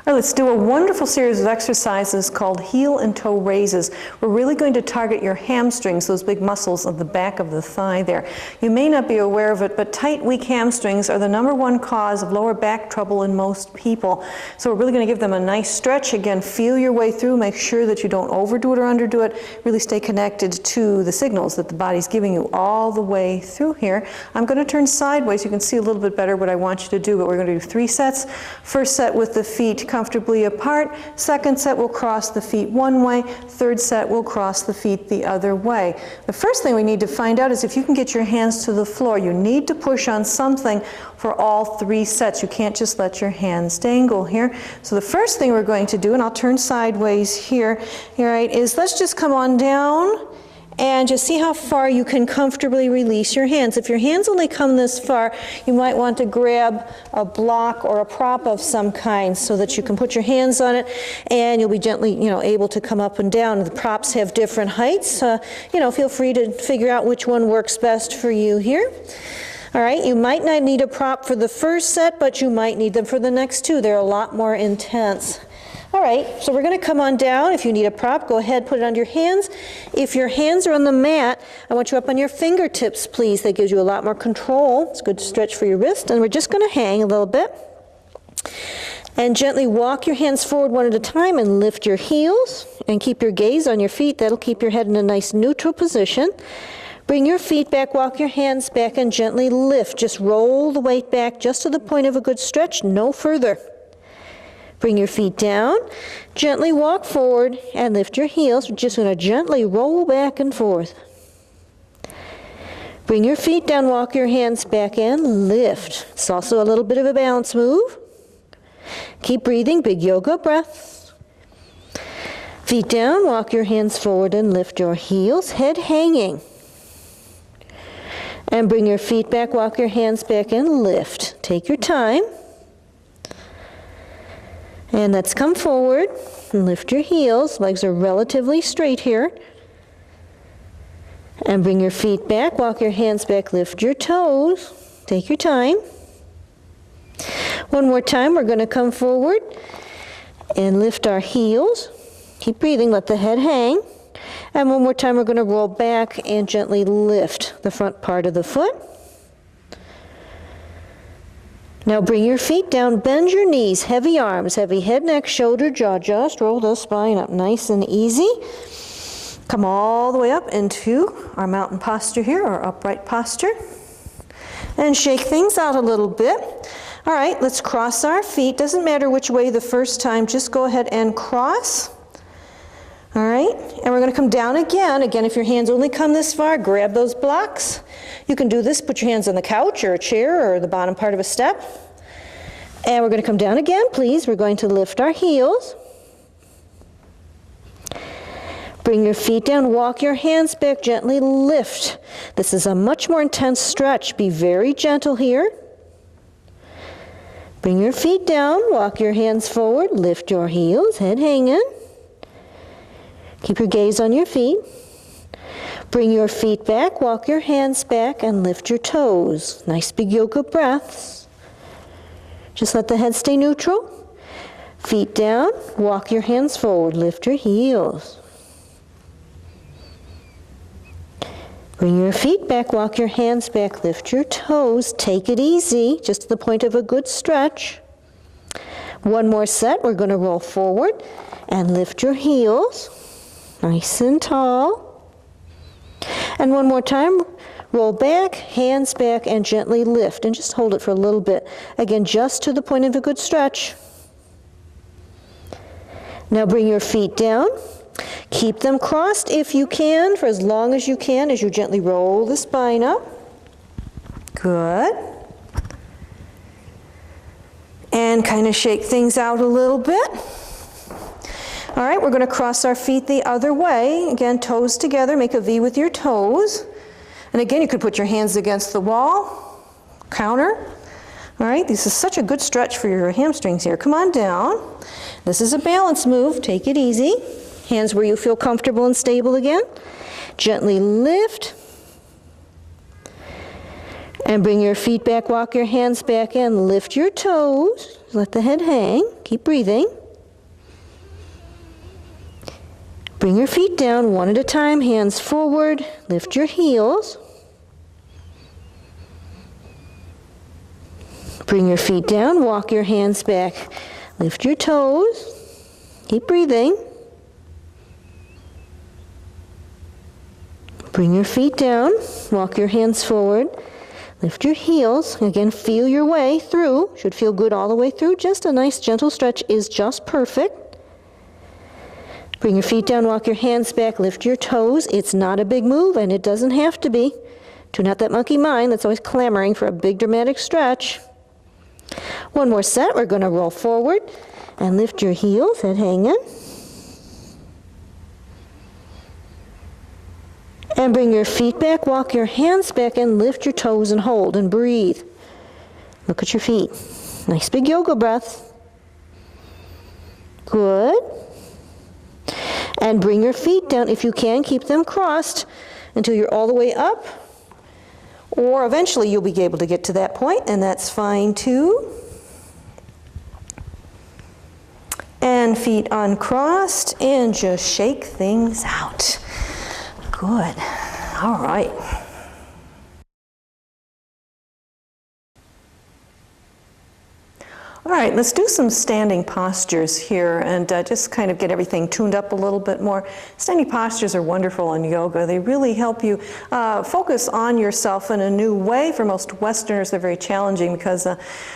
All right, let's do a wonderful series of exercises called heel and toe raises. We're really going to target your hamstrings, those big muscles of the back of the thigh there. You may not be aware of it, but tight, weak hamstrings are the #1 cause of lower back trouble in most people. So we're really going to give them a nice stretch. Again, feel your way through. Make sure that you don't overdo it or underdo it. Really stay connected to the signals that the body's giving you all the way through here. I'm going to turn sideways. You can see a little bit better what I want you to do, but we're going to do 3 sets. First set with the feet comfortably apart. Second set will cross the feet one way. Third set will cross the feet the other way. The first thing we need to find out is if you can get your hands to the floor. You need to push on something for all 3 sets. You can't just let your hands dangle here. So the first thing we're going to do, and I'll turn sideways here, right, is let's just come on down and just see how far you can comfortably release your hands. If your hands only come this far, you might want to grab a block or a prop of some kind so that you can put your hands on it and you'll be gently, able to come up and down. The props have different heights. Feel free to figure out which one works best for you here. All right, you might not need a prop for the first set, but you might need them for the next 2. They're a lot more intense. All right, so we're going to come on down. If you need a prop, go ahead, put it under your hands. If your hands are on the mat, I want you up on your fingertips, please. That gives you a lot more control. It's a good stretch for your wrist. And we're just going to hang a little bit. And gently walk your hands forward one at a time and lift your heels. And keep your gaze on your feet. That'll keep your head in a nice neutral position. Bring your feet back, walk your hands back, and gently lift. Just roll the weight back just to the point of a good stretch, no further. Bring your feet down, gently walk forward and lift your heels. We're just going to gently roll back and forth. Bring your feet down, walk your hands back in, lift. It's also a little bit of a balance move. Keep breathing, big yoga breath. Feet down, walk your hands forward and lift your heels, head hanging. And bring your feet back, walk your hands back in, lift. Take your time. And let's come forward and lift your heels. Legs are relatively straight here. And bring your feet back, walk your hands back, lift your toes. Take your time. One more time, we're going to come forward and lift our heels. Keep breathing, let the head hang. And one more time, we're going to roll back and gently lift the front part of the foot. Now bring your feet down, bend your knees, heavy arms, heavy head, neck, shoulder, jaw. Just roll the spine up nice and easy. Come all the way up into our mountain posture here, or upright posture. And shake things out a little bit. All right, let's cross our feet. Doesn't matter which way the first time, just go ahead and cross. All right, and we're going to come down again. Again, if your hands only come this far, grab those blocks. You can do this, put your hands on the couch or a chair or the bottom part of a step. And we're going to come down again, please. We're going to lift our heels. Bring your feet down, walk your hands back, gently lift. This is a much more intense stretch. Be very gentle here. Bring your feet down, walk your hands forward, lift your heels, head hanging. Keep your gaze on your feet. Bring your feet back, walk your hands back, and lift your toes. Nice big yoga breaths. Just let the head stay neutral. Feet down, walk your hands forward, lift your heels. Bring your feet back, walk your hands back, lift your toes. Take it easy, just to the point of a good stretch. One more set, we're going to roll forward and lift your heels, nice and tall. And one more time, roll back, hands back, and gently lift, and just hold it for a little bit. Again, just to the point of a good stretch. Now bring your feet down. Keep them crossed if you can, for as long as you can, as you gently roll the spine up. Good. And kind of shake things out a little bit. All right, we're going to cross our feet the other way. Again, toes together, make a V with your toes. And again, you could put your hands against the wall, counter. All right, this is such a good stretch for your hamstrings here. Come on down. This is a balance move, take it easy. Hands where you feel comfortable and stable again. Gently lift. And bring your feet back, walk your hands back in, lift your toes. Let the head hang, keep breathing. Bring your feet down one at a time, hands forward, lift your heels. Bring your feet down, walk your hands back, lift your toes, keep breathing. Bring your feet down, walk your hands forward, lift your heels. Again, feel your way through. Should feel good all the way through. Just a nice gentle stretch is just perfect. Bring your feet down, walk your hands back, lift your toes. It's not a big move, and it doesn't have to be. Tune out that monkey mind that's always clamoring for a big dramatic stretch. One more set. We're going to roll forward and lift your heels, head hanging. And bring your feet back, walk your hands back, and lift your toes and hold and breathe. Look at your feet. Nice big yoga breath. Good. And bring your feet down. If you can, keep them crossed until you're all the way up. Or eventually you'll be able to get to that point, and that's fine too. And feet uncrossed, and just shake things out. Good. All right. All right, let's do some standing postures here and just kind of get everything tuned up a little bit more. Standing postures are wonderful in yoga. They really help you focus on yourself in a new way. For most Westerners, they're very challenging because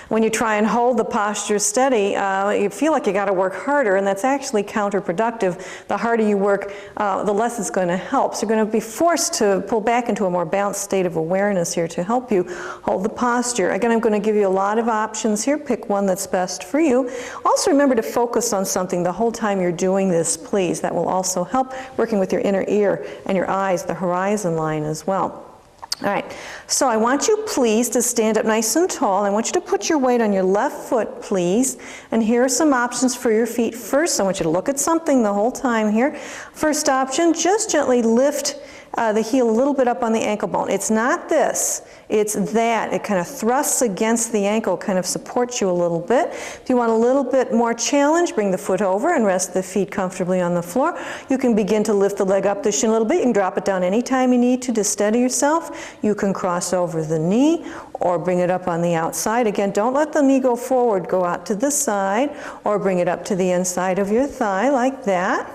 when you try and hold the posture steady, you feel like you got to work harder, and that's actually counterproductive. The harder you work, the less it's going to help. So you're going to be forced to pull back into a more balanced state of awareness here to help you hold the posture. Again, I'm going to give you a lot of options here. Pick one that's best for you. Also remember to focus on something the whole time you're doing this, please. That will also help, working with your inner ear and your eyes, the horizon line as well. All right, so I want you please to stand up nice and tall. I want you to put your weight on your left foot, please. And here are some options for your feet. First, I want you to look at something the whole time here. First option, just gently lift the heel a little bit up on the ankle bone. It's not this, it's that. It kind of thrusts against the ankle, kind of supports you a little bit. If you want a little bit more challenge, bring the foot over and rest the feet comfortably on the floor. You can begin to lift the leg up the shin a little bit. You can drop it down anytime you need to steady yourself. You can cross over the knee or bring it up on the outside. Again, don't let the knee go forward, go out to the side, or bring it up to the inside of your thigh like that.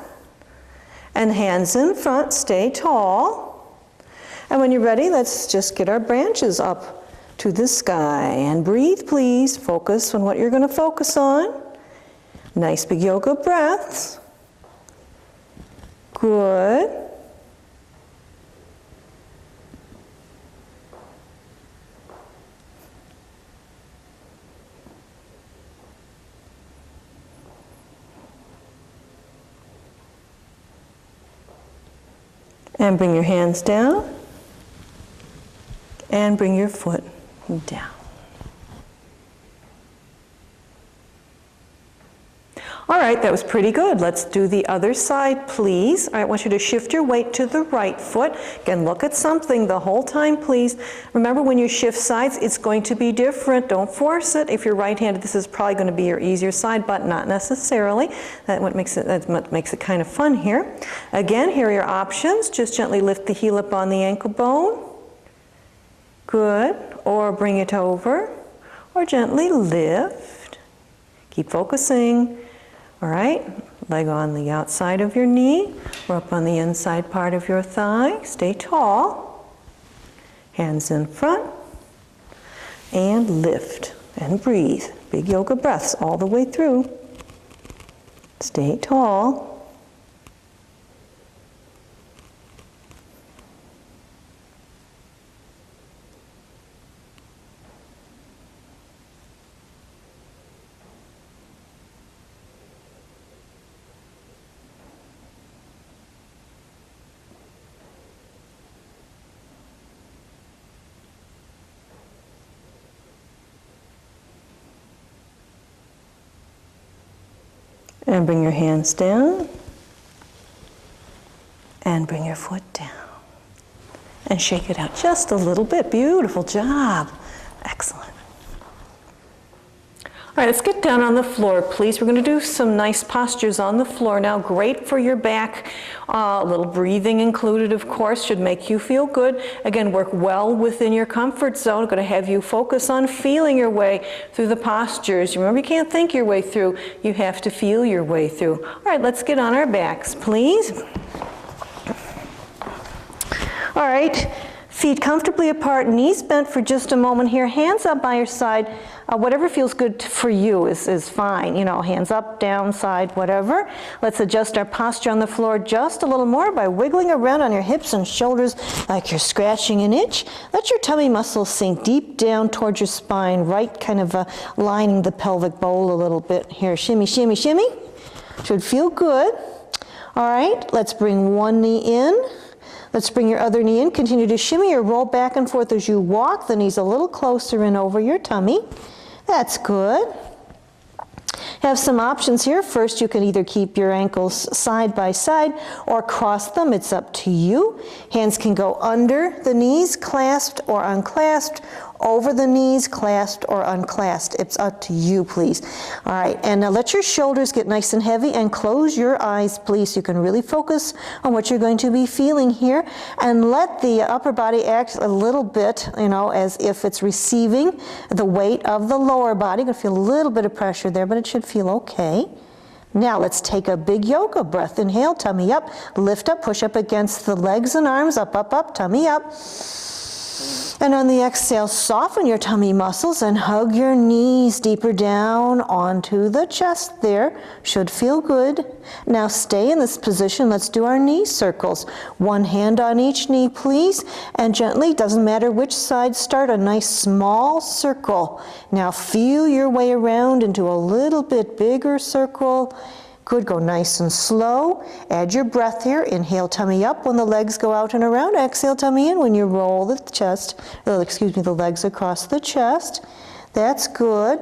And hands in front, stay tall. And when you're ready, let's just get our branches up to the sky. And breathe, please. Focus on what you're going to focus on. Nice big yoga breaths. Good. And bring your hands down, and bring your foot down. All right, that was pretty good. Let's do the other side, please. All right, I want you to shift your weight to the right foot. Again, look at something the whole time, please. Remember, when you shift sides, it's going to be different. Don't force it. If you're right-handed, this is probably going to be your easier side, but not necessarily. That's what makes it kind of fun here. Again, here are your options. Just gently lift the heel up on the ankle bone. Good. Or bring it over. Or gently lift. Keep focusing. All right, leg on the outside of your knee, or up on the inside part of your thigh. Stay tall. Hands in front. And lift and breathe. Big yoga breaths all the way through. Stay tall. And bring your hands down. And bring your foot down. And shake it out just a little bit. Beautiful job. Excellent. All right, let's get down on the floor, please. We're going to do some nice postures on the floor now. Great for your back. A little breathing included, of course, should make you feel good. Again, work well within your comfort zone. I'm going to have you focus on feeling your way through the postures. Remember, you can't think your way through. You have to feel your way through. All right, let's get on our backs, please. All right, feet comfortably apart, knees bent for just a moment here. Hands up by your side. Whatever feels good for you is fine. You know, hands up, down, side, whatever. Let's adjust our posture on the floor just a little more by wiggling around on your hips and shoulders like you're scratching an itch. Let your tummy muscles sink deep down towards your spine, right kind of lining the pelvic bowl a little bit. Here, shimmy, shimmy, shimmy. Should feel good. All right, let's bring one knee in. Let's bring your other knee in. Continue to shimmy or roll back and forth as you walk. The knees a little closer in over your tummy. That's good. Have some options here. First, you can either keep your ankles side by side or cross them. It's up to you. Hands can go under the knees, clasped or unclasped, over the knees, clasped or unclasped. It's up to you, please. All right, and now let your shoulders get nice and heavy and close your eyes, please, so you can really focus on what you're going to be feeling here, and let the upper body act a little bit, you know, as if it's receiving the weight of the lower body. You're going to feel a little bit of pressure there, but it should feel okay. Now let's take a big yoga breath. Inhale, tummy up, lift up, push up against the legs and arms, up, up, up, tummy up. And on the exhale, soften your tummy muscles and hug your knees deeper down onto the chest there. Should feel good. Now stay in this position. Let's do our knee circles. One hand on each knee, please. And gently, doesn't matter which side, start a nice small circle. Now feel your way around into a little bit bigger circle. Good, go nice and slow. Add your breath here. Inhale, tummy up when the legs go out and around. Exhale, tummy in when you roll the legs across the chest. That's good.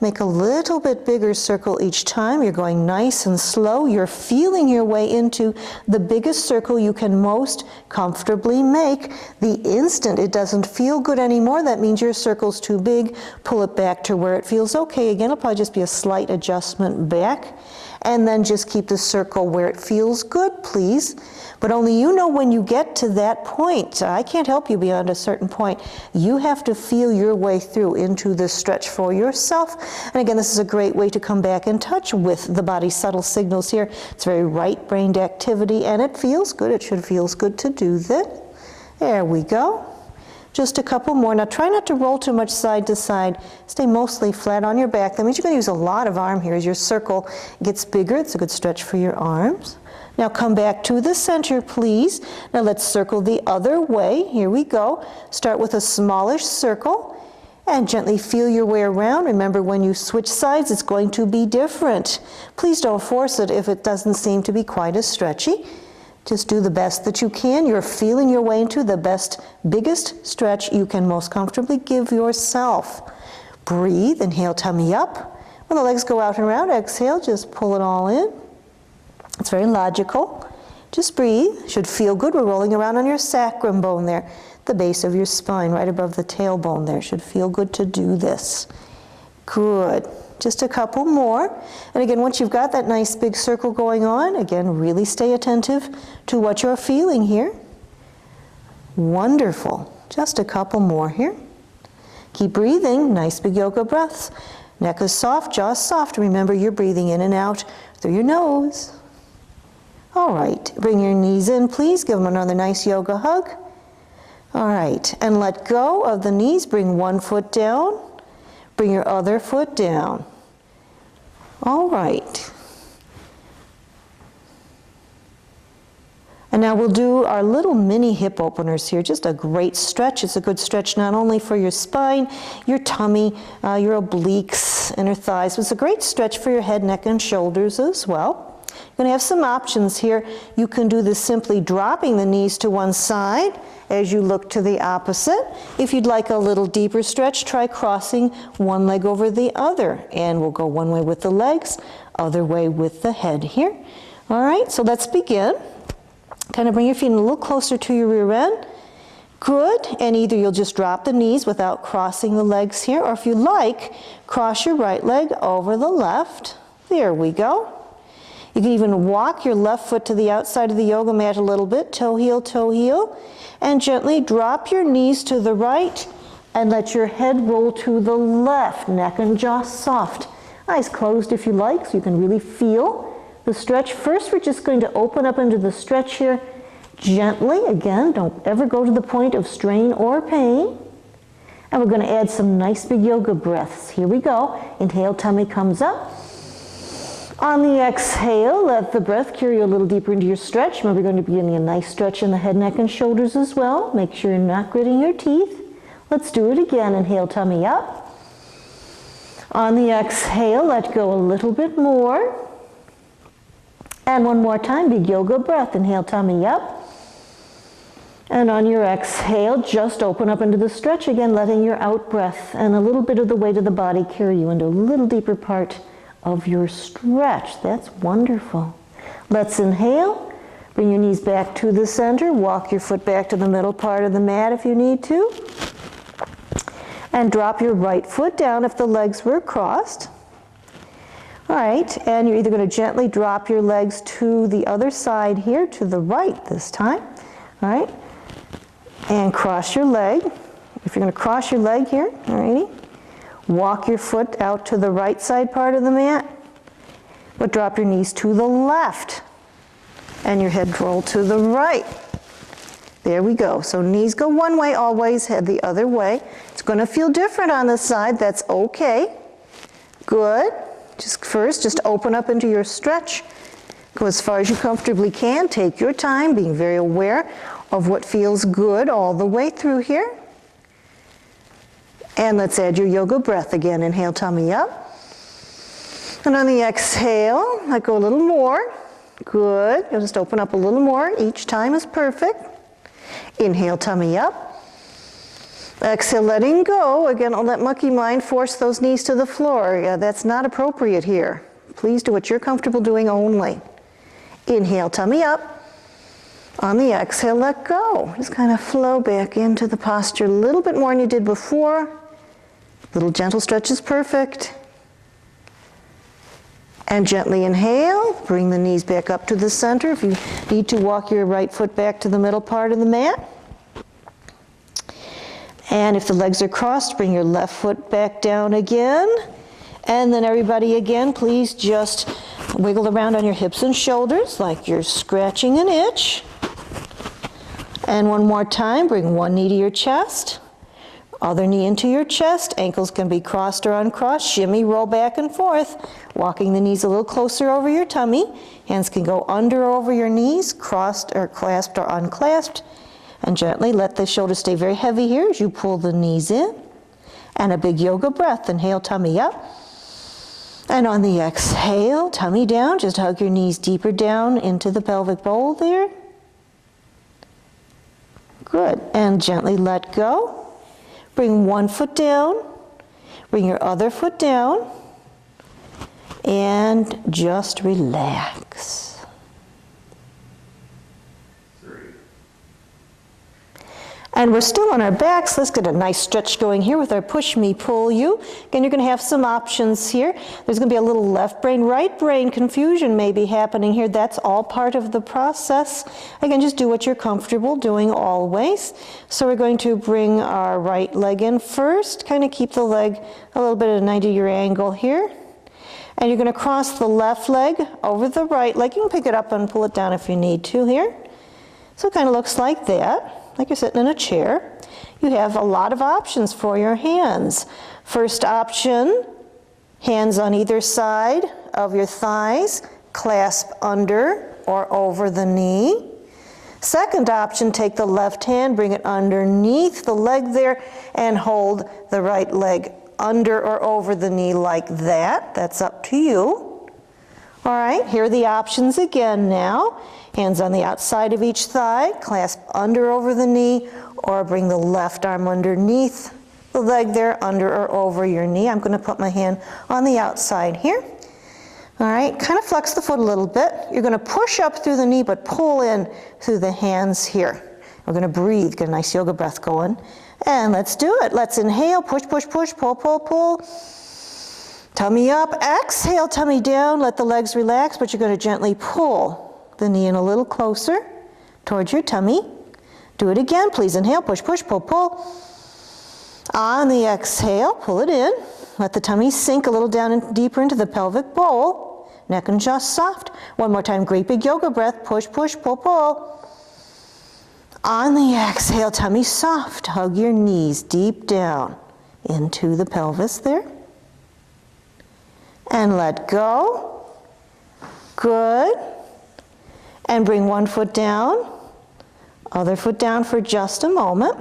Make a little bit bigger circle each time. You're going nice and slow. You're feeling your way into the biggest circle you can most comfortably make. The instant it doesn't feel good anymore, that means your circle's too big. Pull it back to where it feels okay. Again, it'll probably just be a slight adjustment back. And then just keep the circle where it feels good, please. But only you know when you get to that point. I can't help you beyond a certain point. You have to feel your way through into this stretch for yourself. And again, this is a great way to come back in touch with the body's subtle signals here. It's very right-brained activity, and it feels good. It should feel good to do that. There we go. Just a couple more. Now try not to roll too much side to side. Stay mostly flat on your back. That means you're going to use a lot of arm here as your circle gets bigger. It's a good stretch for your arms. Now come back to the center, please. Now let's circle the other way. Here we go. Start with a smallish circle and gently feel your way around. Remember, when you switch sides, it's going to be different. Please don't force it if it doesn't seem to be quite as stretchy. Just do the best that you can. You're feeling your way into the best, biggest stretch you can most comfortably give yourself. Breathe, inhale, tummy up. When the legs go out and around, exhale, just pull it all in. It's very logical. Just breathe. Should feel good. We're rolling around on your sacrum bone there, the base of your spine, right above the tailbone there. Should feel good to do this. Good. Just a couple more. And again, once you've got that nice big circle going on, again, really stay attentive to what you're feeling here. Wonderful. Just a couple more here. Keep breathing. Nice big yoga breaths. Neck is soft, jaw soft. Remember, you're breathing in and out through your nose. All right, bring your knees in, please. Give them another nice yoga hug. All right, and let go of the knees. Bring one foot down. Bring your other foot down. All right. And now we'll do our little mini hip openers here. Just a great stretch. It's a good stretch not only for your spine, your tummy, your obliques, inner thighs, but it's a great stretch for your head, neck, and shoulders as well. You're going to have some options here. You can do this simply dropping the knees to one side as you look to the opposite. If you'd like a little deeper stretch, try crossing one leg over the other. And we'll go one way with the legs, other way with the head here. All right, so let's begin. Kind of bring your feet a little closer to your rear end. Good, and either you'll just drop the knees without crossing the legs here, or if you like, cross your right leg over the left. There we go. You can even walk your left foot to the outside of the yoga mat a little bit, toe heel, and gently drop your knees to the right and let your head roll to the left, neck and jaw soft. Eyes closed if you like, so you can really feel the stretch. First, we're just going to open up into the stretch here gently. Again, don't ever go to the point of strain or pain. And we're going to add some nice big yoga breaths. Here we go. Inhale, tummy comes up. On the exhale, let the breath carry you a little deeper into your stretch. Remember, you're going to be getting a nice stretch in the head, neck, and shoulders as well. Make sure you're not gritting your teeth. Let's do it again. Inhale, tummy up. On the exhale, let go a little bit more. And one more time, big yoga breath. Inhale, tummy up. And on your exhale, just open up into the stretch again, letting your out breath and a little bit of the weight of the body carry you into a little deeper part of your stretch. That's wonderful. Let's inhale. Bring your knees back to the center. Walk your foot back to the middle part of the mat if you need to. And drop your right foot down if the legs were crossed. All right, and you're either going to gently drop your legs to the other side here, to the right this time. All right, and cross your leg. If you're going to cross your leg here, all righty. Walk your foot out to the right side part of the mat, but drop your knees to the left and your head roll to the right. There we go. So knees go one way, always head the other way. It's going to feel different on this side. That's okay. Good. Just open up into your stretch. Go as far as you comfortably can. Take your time, being very aware of what feels good all the way through here. And let's add your yoga breath again. Inhale, tummy up. And on the exhale, let go a little more. Good. You'll just open up a little more. Each time is perfect. Inhale, tummy up. Exhale, letting go. Again, don't let monkey mind force those knees to the floor. Yeah, that's not appropriate here. Please do what you're comfortable doing only. Inhale, tummy up. On the exhale, let go. Just kind of flow back into the posture a little bit more than you did before. Little gentle stretch is perfect. And gently inhale, bring the knees back up to the center. If you need to, walk your right foot back to the middle part of the mat. And if the legs are crossed, bring your left foot back down again. And then everybody again, please just wiggle around on your hips and shoulders like you're scratching an itch. And one more time, bring one knee to your chest. Other knee into your chest. Ankles can be crossed or uncrossed. Shimmy, roll back and forth. Walking the knees a little closer over your tummy. Hands can go under or over your knees, crossed or clasped or unclasped. And gently let the shoulders stay very heavy here as you pull the knees in. And a big yoga breath. Inhale, tummy up. And on the exhale, tummy down. Just hug your knees deeper down into the pelvic bowl there. Good. And gently let go. Bring one foot down. Bring your other foot down. And just relax. And we're still on our backs. Let's get a nice stretch going here with our push me, pull you. Again, you're gonna have some options here. There's gonna be a little left brain, right brain confusion may be happening here. That's all part of the process. Again, just do what you're comfortable doing always. So we're going to bring our right leg in first, kind of keep the leg a little bit at a 90-degree angle here. And you're gonna cross the left leg over the right leg. You can pick it up and pull it down if you need to here. So it kind of looks like that. Like you're sitting in a chair. You have a lot of options for your hands. First option, hands on either side of your thighs, clasp under or over the knee. Second option, take the left hand, bring it underneath the leg there, and hold the right leg under or over the knee like that. That's up to you. All right, here are the options again now. Hands on the outside of each thigh, clasp under over the knee, or bring the left arm underneath the leg there, under or over your knee. I'm going to put my hand on the outside here. All right, kind of flex the foot a little bit. You're going to push up through the knee, but pull in through the hands here. We're going to breathe, get a nice yoga breath going. And let's do it. Let's inhale, push, push, push, pull, pull, pull. Tummy up, exhale, tummy down. Let the legs relax, but you're going to gently pull the knee in a little closer towards your tummy. Do it again, please. Inhale, push, push, pull, pull. On the exhale, pull it in. Let the tummy sink a little down and deeper into the pelvic bowl. Neck and jaw soft. One more time, great big yoga breath. Push, push, pull, pull. On the exhale, tummy soft. Hug your knees deep down into the pelvis there. And let go. Good. And bring one foot down, other foot down for just a moment.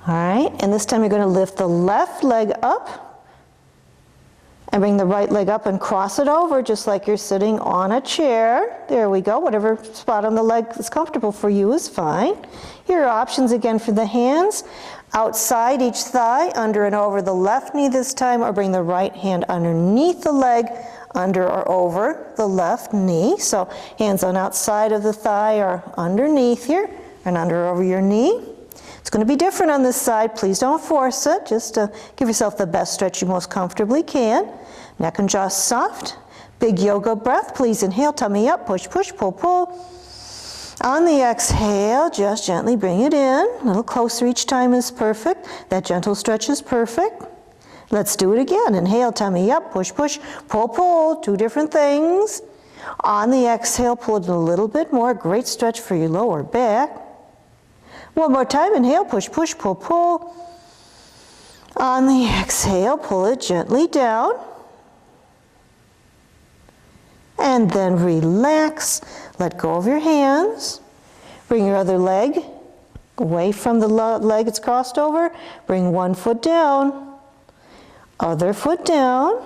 All right, and this time you're going to lift the left leg up and bring the right leg up and cross it over just like you're sitting on a chair. There we go. Whatever spot on the leg is comfortable for you is fine. Here are options again for the hands. Outside each thigh, under and over the left knee this time, or bring the right hand underneath the leg, under or over the left knee. So hands on outside of the thigh or underneath here, and under or over your knee. It's going to be different on this side. Please don't force it. Just give yourself the best stretch you most comfortably can. Neck and jaw soft. Big yoga breath. Please inhale, tummy up, push, push, pull, pull. On the exhale, just gently bring it in. A little closer each time is perfect. That gentle stretch is perfect. Let's do it again. Inhale, tummy up, push, push, pull, pull. Two different things. On the exhale, pull it a little bit more. Great stretch for your lower back. One more time. Inhale, push, push, pull, pull. On the exhale, pull it gently down. And then relax. Let go of your hands. Bring your other leg away from the leg it's crossed over. Bring one foot down. Other foot down.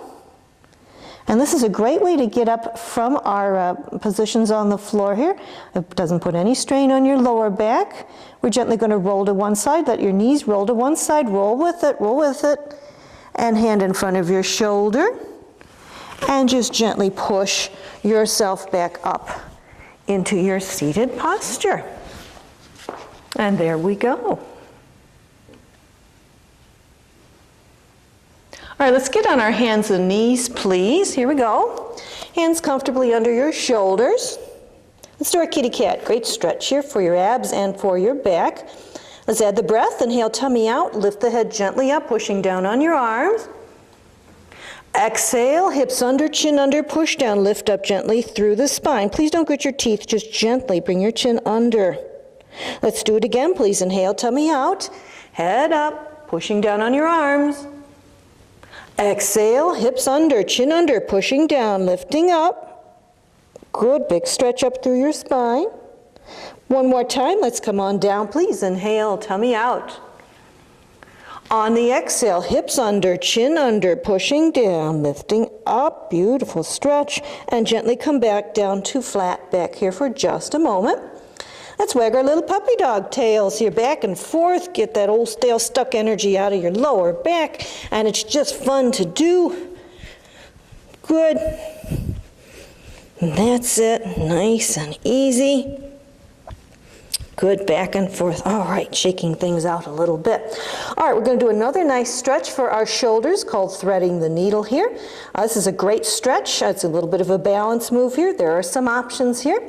And this is a great way to get up from our positions on the floor here. It doesn't put any strain on your lower back. We're gently going to roll to one side. Let your knees roll to one side. Roll with it, roll with it. And hand in front of your shoulder. And just gently push yourself back up into your seated posture. And there we go. All right, let's get on our hands and knees, please. Here we go. Hands comfortably under your shoulders. Let's do our kitty cat. Great stretch here for your abs and for your back. Let's add the breath. Inhale, tummy out. Lift the head gently up, pushing down on your arms. Exhale, hips under, chin under, push down, lift up gently through the spine. Please don't grit your teeth, just gently bring your chin under. Let's do it again, please. Inhale, tummy out, head up, pushing down on your arms. Exhale, hips under, chin under, pushing down, lifting up. Good, big stretch up through your spine. One more time, let's come on down, please. Inhale, tummy out. On the exhale, hips under, chin under, pushing down, lifting up, beautiful stretch, and gently come back down to flat back here for just a moment. Let's wag our little puppy dog tails here, back and forth, get that old stale stuck energy out of your lower back, and it's just fun to do. Good. And that's it, nice and easy. Good, back and forth. All right, shaking things out a little bit. All right, we're going to do another nice stretch for our shoulders called threading the needle here. This is a great stretch. It's a little bit of a balance move here. There are some options here.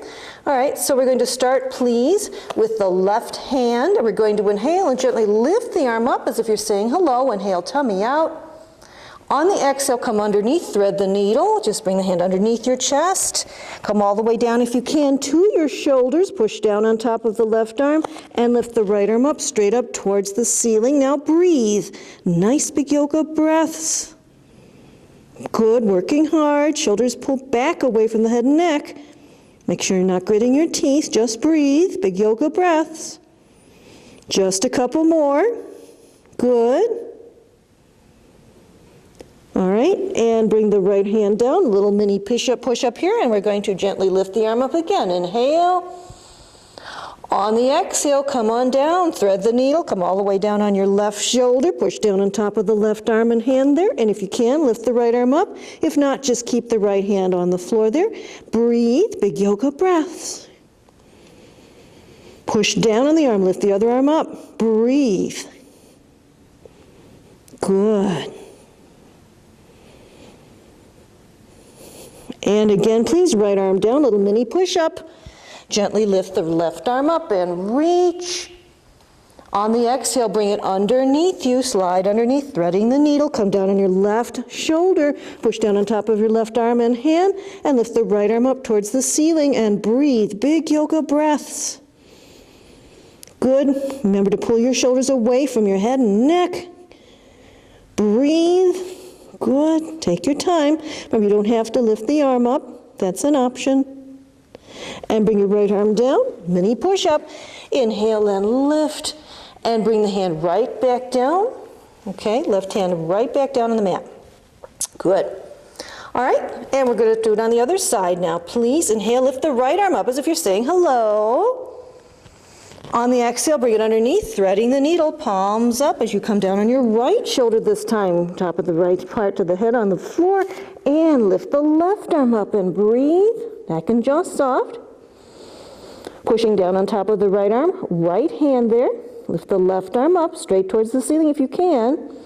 All right, so we're going to start, please, with the left hand. We're going to inhale and gently lift the arm up as if you're saying hello. Inhale, tummy out. On the exhale, come underneath, thread the needle. Just bring the hand underneath your chest. Come all the way down if you can to your shoulders. Push down on top of the left arm and lift the right arm up, straight up towards the ceiling. Now breathe. Nice big yoga breaths. Good, working hard. Shoulders pull back away from the head and neck. Make sure you're not gritting your teeth. Just breathe. Big yoga breaths. Just a couple more. Good. All right, and bring the right hand down, a little mini push up here, and we're going to gently lift the arm up again. Inhale. On the exhale, come on down, thread the needle, come all the way down on your left shoulder, push down on top of the left arm and hand there, and if you can, lift the right arm up. If not, just keep the right hand on the floor there. Breathe, big yoga breaths. Push down on the arm, lift the other arm up. Breathe. Good. And again, please, right arm down, little mini push-up. Gently lift the left arm up and reach. On the exhale, bring it underneath you, slide underneath, threading the needle. Come down on your left shoulder, push down on top of your left arm and hand, and lift the right arm up towards the ceiling and breathe. Big yoga breaths. Good. Remember to pull your shoulders away from your head and neck. Breathe. Good. Take your time. Remember, you don't have to lift the arm up. That's an option. And bring your right arm down. Mini push-up. Inhale and lift. And bring the hand right back down. Okay, left hand right back down on the mat. Good. All right, and we're going to do it on the other side now. Please inhale, lift the right arm up as if you're saying hello. On the exhale, bring it underneath, threading the needle, palms up as you come down on your right shoulder this time, top of the right part to the head on the floor, and lift the left arm up and breathe, neck and jaw soft. Pushing down on top of the right arm, right hand there, lift the left arm up, straight towards the ceiling if you can.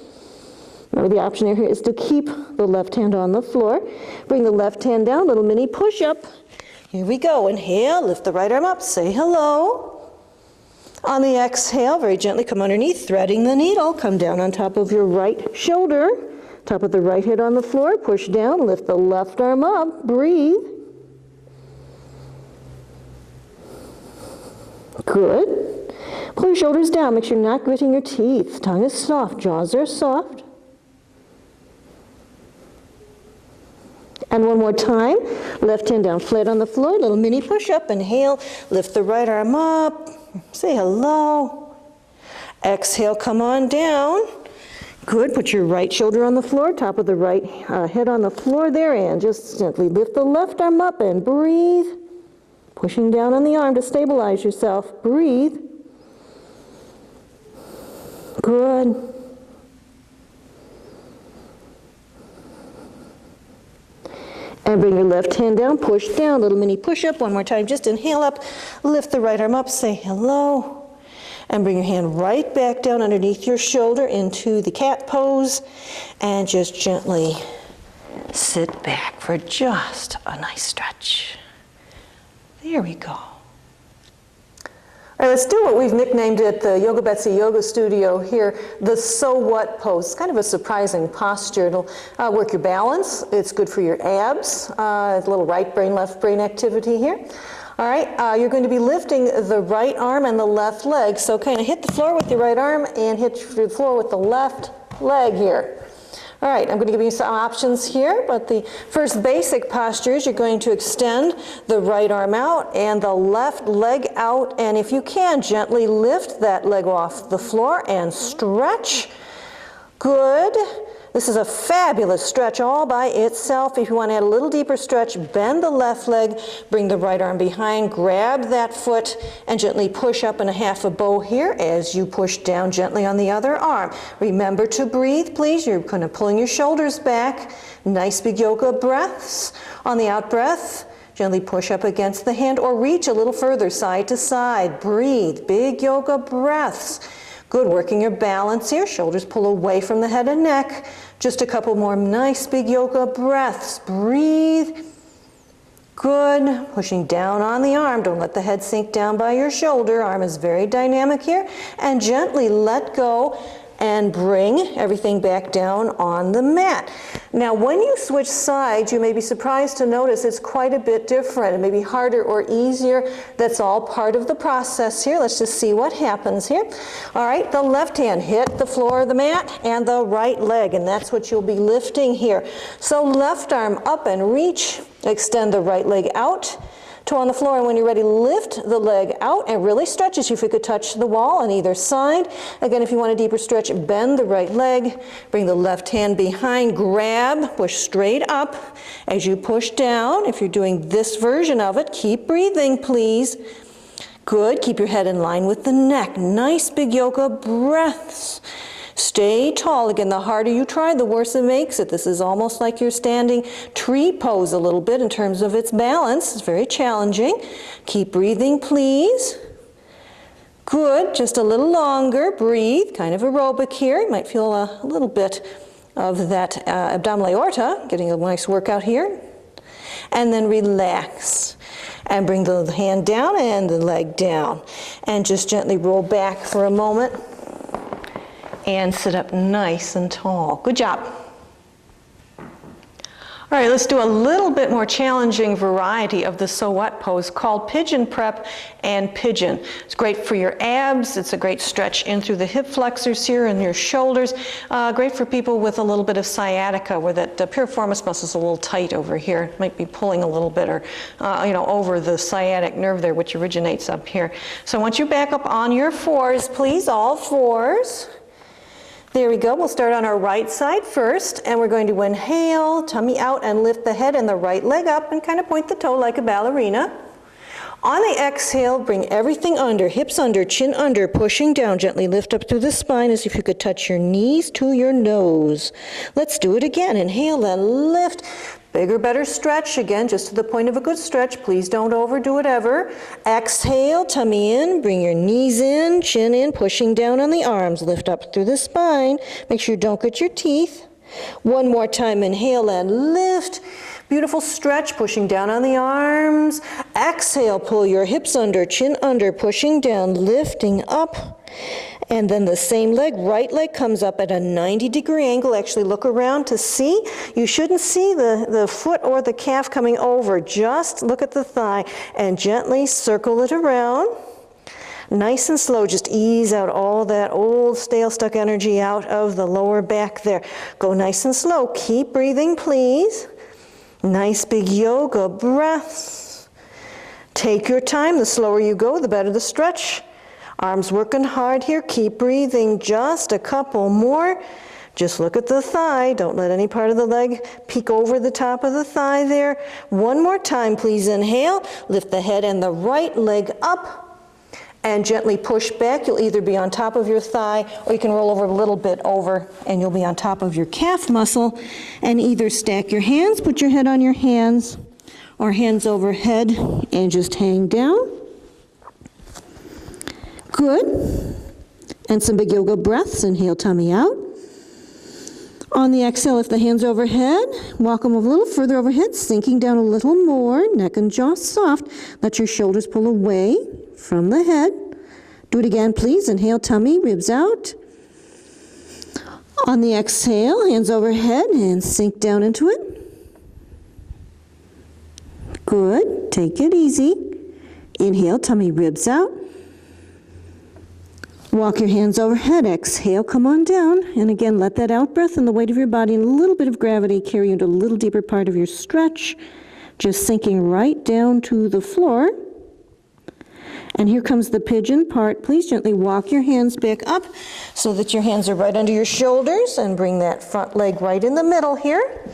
Remember, the option here is to keep the left hand on the floor. Bring the left hand down, little mini push-up. Here we go, inhale, lift the right arm up, say hello. On the exhale, very gently come underneath, threading the needle. Come down on top of your right shoulder, top of the right head on the floor. Push down, lift the left arm up, breathe. Good. Pull your shoulders down, make sure you're not gritting your teeth. Tongue is soft, jaws are soft. And one more time, left hand down flat on the floor, little mini push-up. Inhale, lift the right arm up. Say hello. Exhale, come on down. Good, put your right shoulder on the floor, top of the right head on the floor there, and just gently lift the left arm up and breathe. Pushing down on the arm to stabilize yourself. Breathe. Good. And bring your left hand down, push down, little mini push-up. One more time, just inhale up, lift the right arm up, say hello. And bring your hand right back down underneath your shoulder into the cat pose. And just gently sit back for just a nice stretch. There we go. All right, let's do what we've nicknamed at the YogaBetsy Yoga Studio here, the so what pose. It's kind of a surprising posture. It'll work your balance. It's good for your abs. A little right brain, left brain activity here. All right, you're going to be lifting the right arm and the left leg. So kind of hit the floor with your right arm and hit the floor with the left leg here. All right, I'm going to give you some options here, but the first basic posture is you're going to extend the right arm out and the left leg out, and if you can, gently lift that leg off the floor and stretch. Good. This is a fabulous stretch all by itself. If you want to add a little deeper stretch, bend the left leg, bring the right arm behind, grab that foot, and gently push up in a half a bow here as you push down gently on the other arm. Remember to breathe, please. You're kind of pulling your shoulders back. Nice big yoga breaths. On the out breath, gently push up against the hand or reach a little further side to side. Breathe, big yoga breaths. Good, working your balance here. Shoulders pull away from the head and neck. Just a couple more nice big yoga breaths. Breathe. Good. Pushing down on the arm. Don't let the head sink down by your shoulder. Arm is very dynamic here. And gently let go and bring everything back down on the mat. Now, when you switch sides, you may be surprised to notice it's quite a bit different. It may be harder or easier. That's all part of the process here. Let's just see what happens here. All right, the left hand hit the floor of the mat and the right leg, and that's what you'll be lifting here. So left arm up and reach. Extend the right leg out. Toe on the floor, and when you're ready, lift the leg out and really stretch as if you could touch the wall on either side. Again, if you want a deeper stretch, bend the right leg, bring the left hand behind, grab, push straight up as you push down. If you're doing this version of it, keep breathing, please. Good, keep your head in line with the neck. Nice big yoga breaths. Stay tall. Again, the harder you try, the worse it makes it. This is almost like you're standing tree pose a little bit in terms of its balance. It's very challenging. Keep breathing, please. Good. Just a little longer. Breathe. Kind of aerobic here. You might feel a little bit of that abdominal aorta. Getting a nice workout here. And then relax. And bring the hand down and the leg down. And just gently roll back for a moment. And sit up nice and tall. Good job. All right, let's do a little bit more challenging variety of the so what pose called pigeon prep and pigeon. It's great for your abs. It's a great stretch in through the hip flexors here and your shoulders. Great for people with a little bit of sciatica where that piriformis muscle is a little tight over here. It might be pulling a little bit or, over the sciatic nerve there, which originates up here. So once you back up on your fours, please, all fours. There we go. We'll start on our right side first, and we're going to inhale, tummy out, and lift the head and the right leg up and kind of point the toe like a ballerina. On the exhale, bring everything under, hips under, chin under, pushing down. Gently lift up through the spine as if you could touch your knees to your nose. Let's do it again. Inhale and lift. Bigger, better stretch. Again, just to the point of a good stretch. Please don't overdo it ever. Exhale, tummy in, bring your knees in, chin in, pushing down on the arms. Lift up through the spine. Make sure you don't get your teeth. One more time, inhale and lift. Beautiful stretch, pushing down on the arms. Exhale, pull your hips under, chin under, pushing down, lifting up. And then the same leg, right leg comes up at a 90-degree angle. Actually look around to see. You shouldn't see the foot or the calf coming over. Just look at the thigh and gently circle it around. Nice and slow, just ease out all that old stale stuck energy out of the lower back there. Go nice and slow. Keep breathing, please. Nice big yoga breaths. Take your time. The slower you go, the better the stretch. Arms working hard here. Keep breathing. Just a couple more. Just look at the thigh. Don't let any part of the leg peek over the top of the thigh there. One more time, please. Inhale. Lift the head and the right leg up. And gently push back. You'll either be on top of your thigh or you can roll over a little bit over and you'll be on top of your calf muscle. And either stack your hands, put your head on your hands, or hands overhead and just hang down. Good. And some big yoga breaths. Inhale, tummy out. On the exhale, lift the hands overhead. Walk them a little further overhead, sinking down a little more. Neck and jaw soft. Let your shoulders pull away from the head. Do it again, please. Inhale, tummy, ribs out. On the exhale, hands overhead and sink down into it. Good. Take it easy. Inhale, tummy, ribs out. Walk your hands overhead. Exhale, come on down. And again, let that out breath and the weight of your body and a little bit of gravity carry you into a little deeper part of your stretch. Just sinking right down to the floor. And here comes the pigeon part. Please gently walk your hands back up so that your hands are right under your shoulders, and bring that front leg right in the middle here.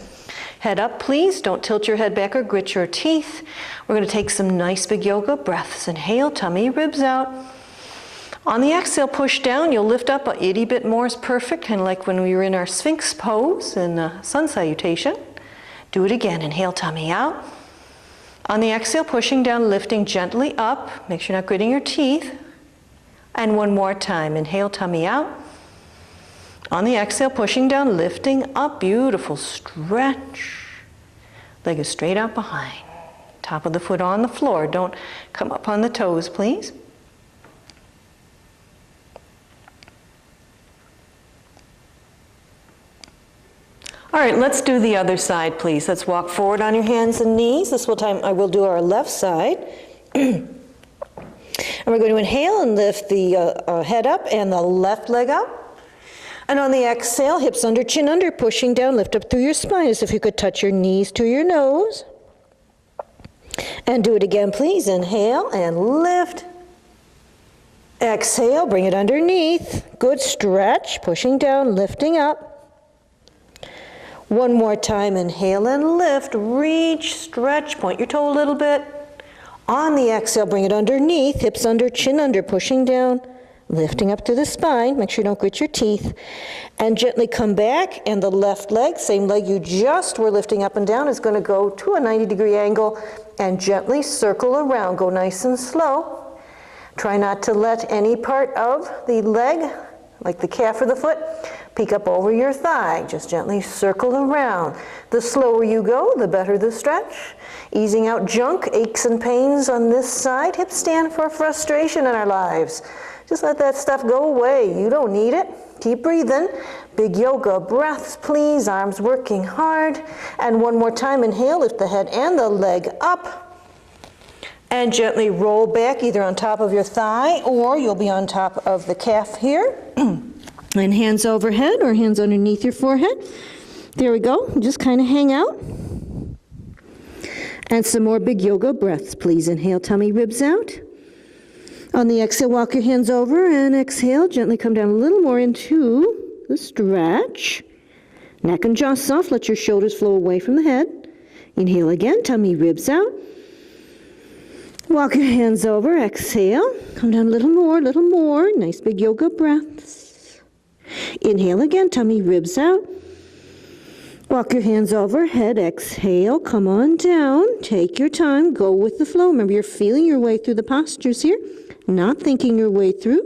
Head up, please. Don't tilt your head back or grit your teeth. We're going to take some nice big yoga breaths. Inhale, tummy, ribs out. On the exhale, push down. You'll lift up a itty bit more is perfect, kind of like when we were in our Sphinx pose in sun salutation. Do it again. Inhale, tummy out. On the exhale, pushing down, lifting gently up. Make sure you're not gritting your teeth. And one more time. Inhale, tummy out. On the exhale, pushing down, lifting up. Beautiful stretch. Leg is straight out behind. Top of the foot on the floor. Don't come up on the toes, please. All right, let's do the other side, please. Let's walk forward on your hands and knees. This time I will do our left side. And we're going to inhale and lift the head up and the left leg up. And on the exhale, hips under, chin under, pushing down, lift up through your spine as if you could touch your knees to your nose. And do it again, please. Inhale and lift. Exhale, bring it underneath. Good stretch, pushing down, lifting up. One more time, inhale and lift, reach, stretch, point your toe a little bit. On the exhale, bring it underneath, hips under, chin under, pushing down, lifting up through the spine. Make sure you don't grit your teeth. And gently come back, and the left leg, same leg you just were lifting up and down, is going to go to a 90-degree angle and gently circle around. Go nice and slow. Try not to let any part of the leg, like the calf or the foot, peek up over your thigh. Just gently circle around. The slower you go, the better the stretch. Easing out junk, aches and pains on this side. Hips stand for frustration in our lives. Just let that stuff go away. You don't need it. Keep breathing. Big yoga breaths, please. Arms working hard. And one more time, inhale, lift the head and the leg up. And gently roll back either on top of your thigh or you'll be on top of the calf here. And hands overhead or hands underneath your forehead. There we go. Just kind of hang out. And some more big yoga breaths, please. Inhale, tummy, ribs out. On the exhale, walk your hands over and exhale. Gently come down a little more into the stretch. Neck and jaw soft. Let your shoulders flow away from the head. Inhale again, tummy, ribs out. Walk your hands over, exhale. Come down a little more, Nice big yoga breaths. Inhale again, tummy, ribs out. Walk your hands overhead, exhale, come on down. Take your time, go with the flow. Remember, you're feeling your way through the postures here, not thinking your way through.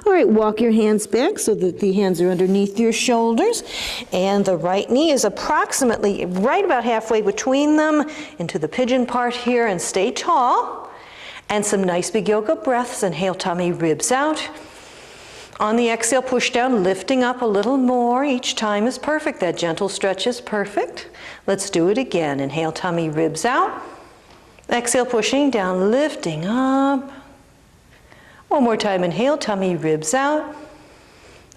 All right, walk your hands back so that the hands are underneath your shoulders. And the right knee is approximately right about halfway between them into the pigeon part here, and stay tall. And some nice big yoga breaths. Inhale, tummy, ribs out. On the exhale, push down, lifting up a little more. Each time is perfect. That gentle stretch is perfect. Let's do it again. Inhale, tummy, ribs out. Exhale, pushing down, lifting up. One more time, inhale, tummy, ribs out.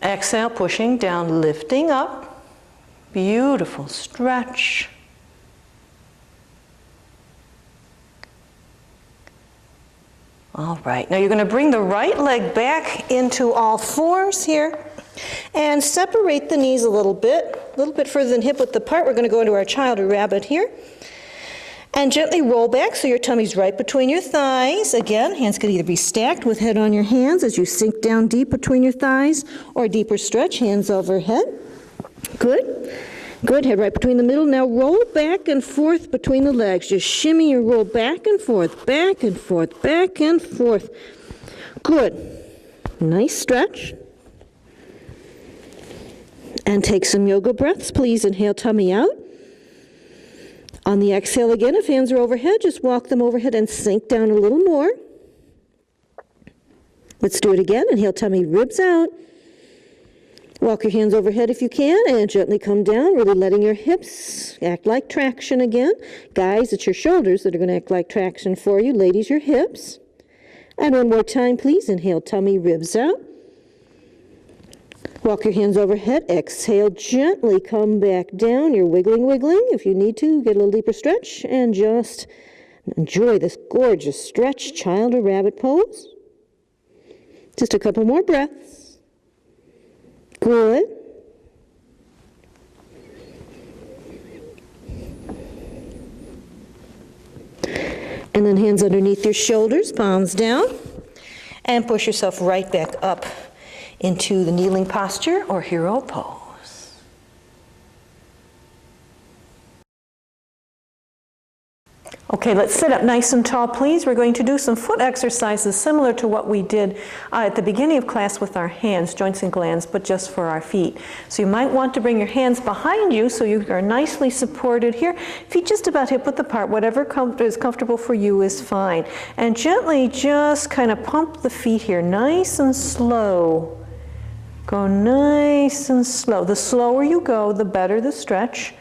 Exhale, pushing down, lifting up. Beautiful stretch. All right, now you're going to bring the right leg back into all fours here and separate the knees a little bit further than hip width apart. We're going to go into our child or rabbit here. And gently roll back so your tummy's right between your thighs. Again, hands can either be stacked with head on your hands as you sink down deep between your thighs, or deeper stretch, hands overhead. Good. Good, head right between the middle. Now roll back and forth between the legs. Just shimmy your roll back and forth, back and forth, back and forth. Good. Nice stretch. And take some yoga breaths, please. Inhale, tummy out. On the exhale again, if hands are overhead, just walk them overhead and sink down a little more. Let's do it again. Inhale, tummy, ribs out. Walk your hands overhead if you can, and gently come down, really letting your hips act like traction again. Guys, it's your shoulders that are going to act like traction for you. Ladies, your hips. And one more time, please. Inhale, tummy, ribs out. Walk your hands overhead. Exhale, gently come back down. You're wiggling. If you need to, get a little deeper stretch, and just Enjoy this gorgeous stretch, child or rabbit pose. Just a couple more breaths. Good. And then hands underneath your shoulders, palms down, and push yourself right back up into the kneeling posture or hero pose. Okay, let's sit up nice and tall, please. We're going to do some foot exercises similar to what we did at the beginning of class with our hands, joints and glands, but just for our feet. So you might want to bring your hands behind you so you are nicely supported here. Feet just about hip width apart. Whatever is comfortable for you is fine. And gently just kind of pump the feet here, nice and slow. Go nice and slow. The slower you go, the better the stretch.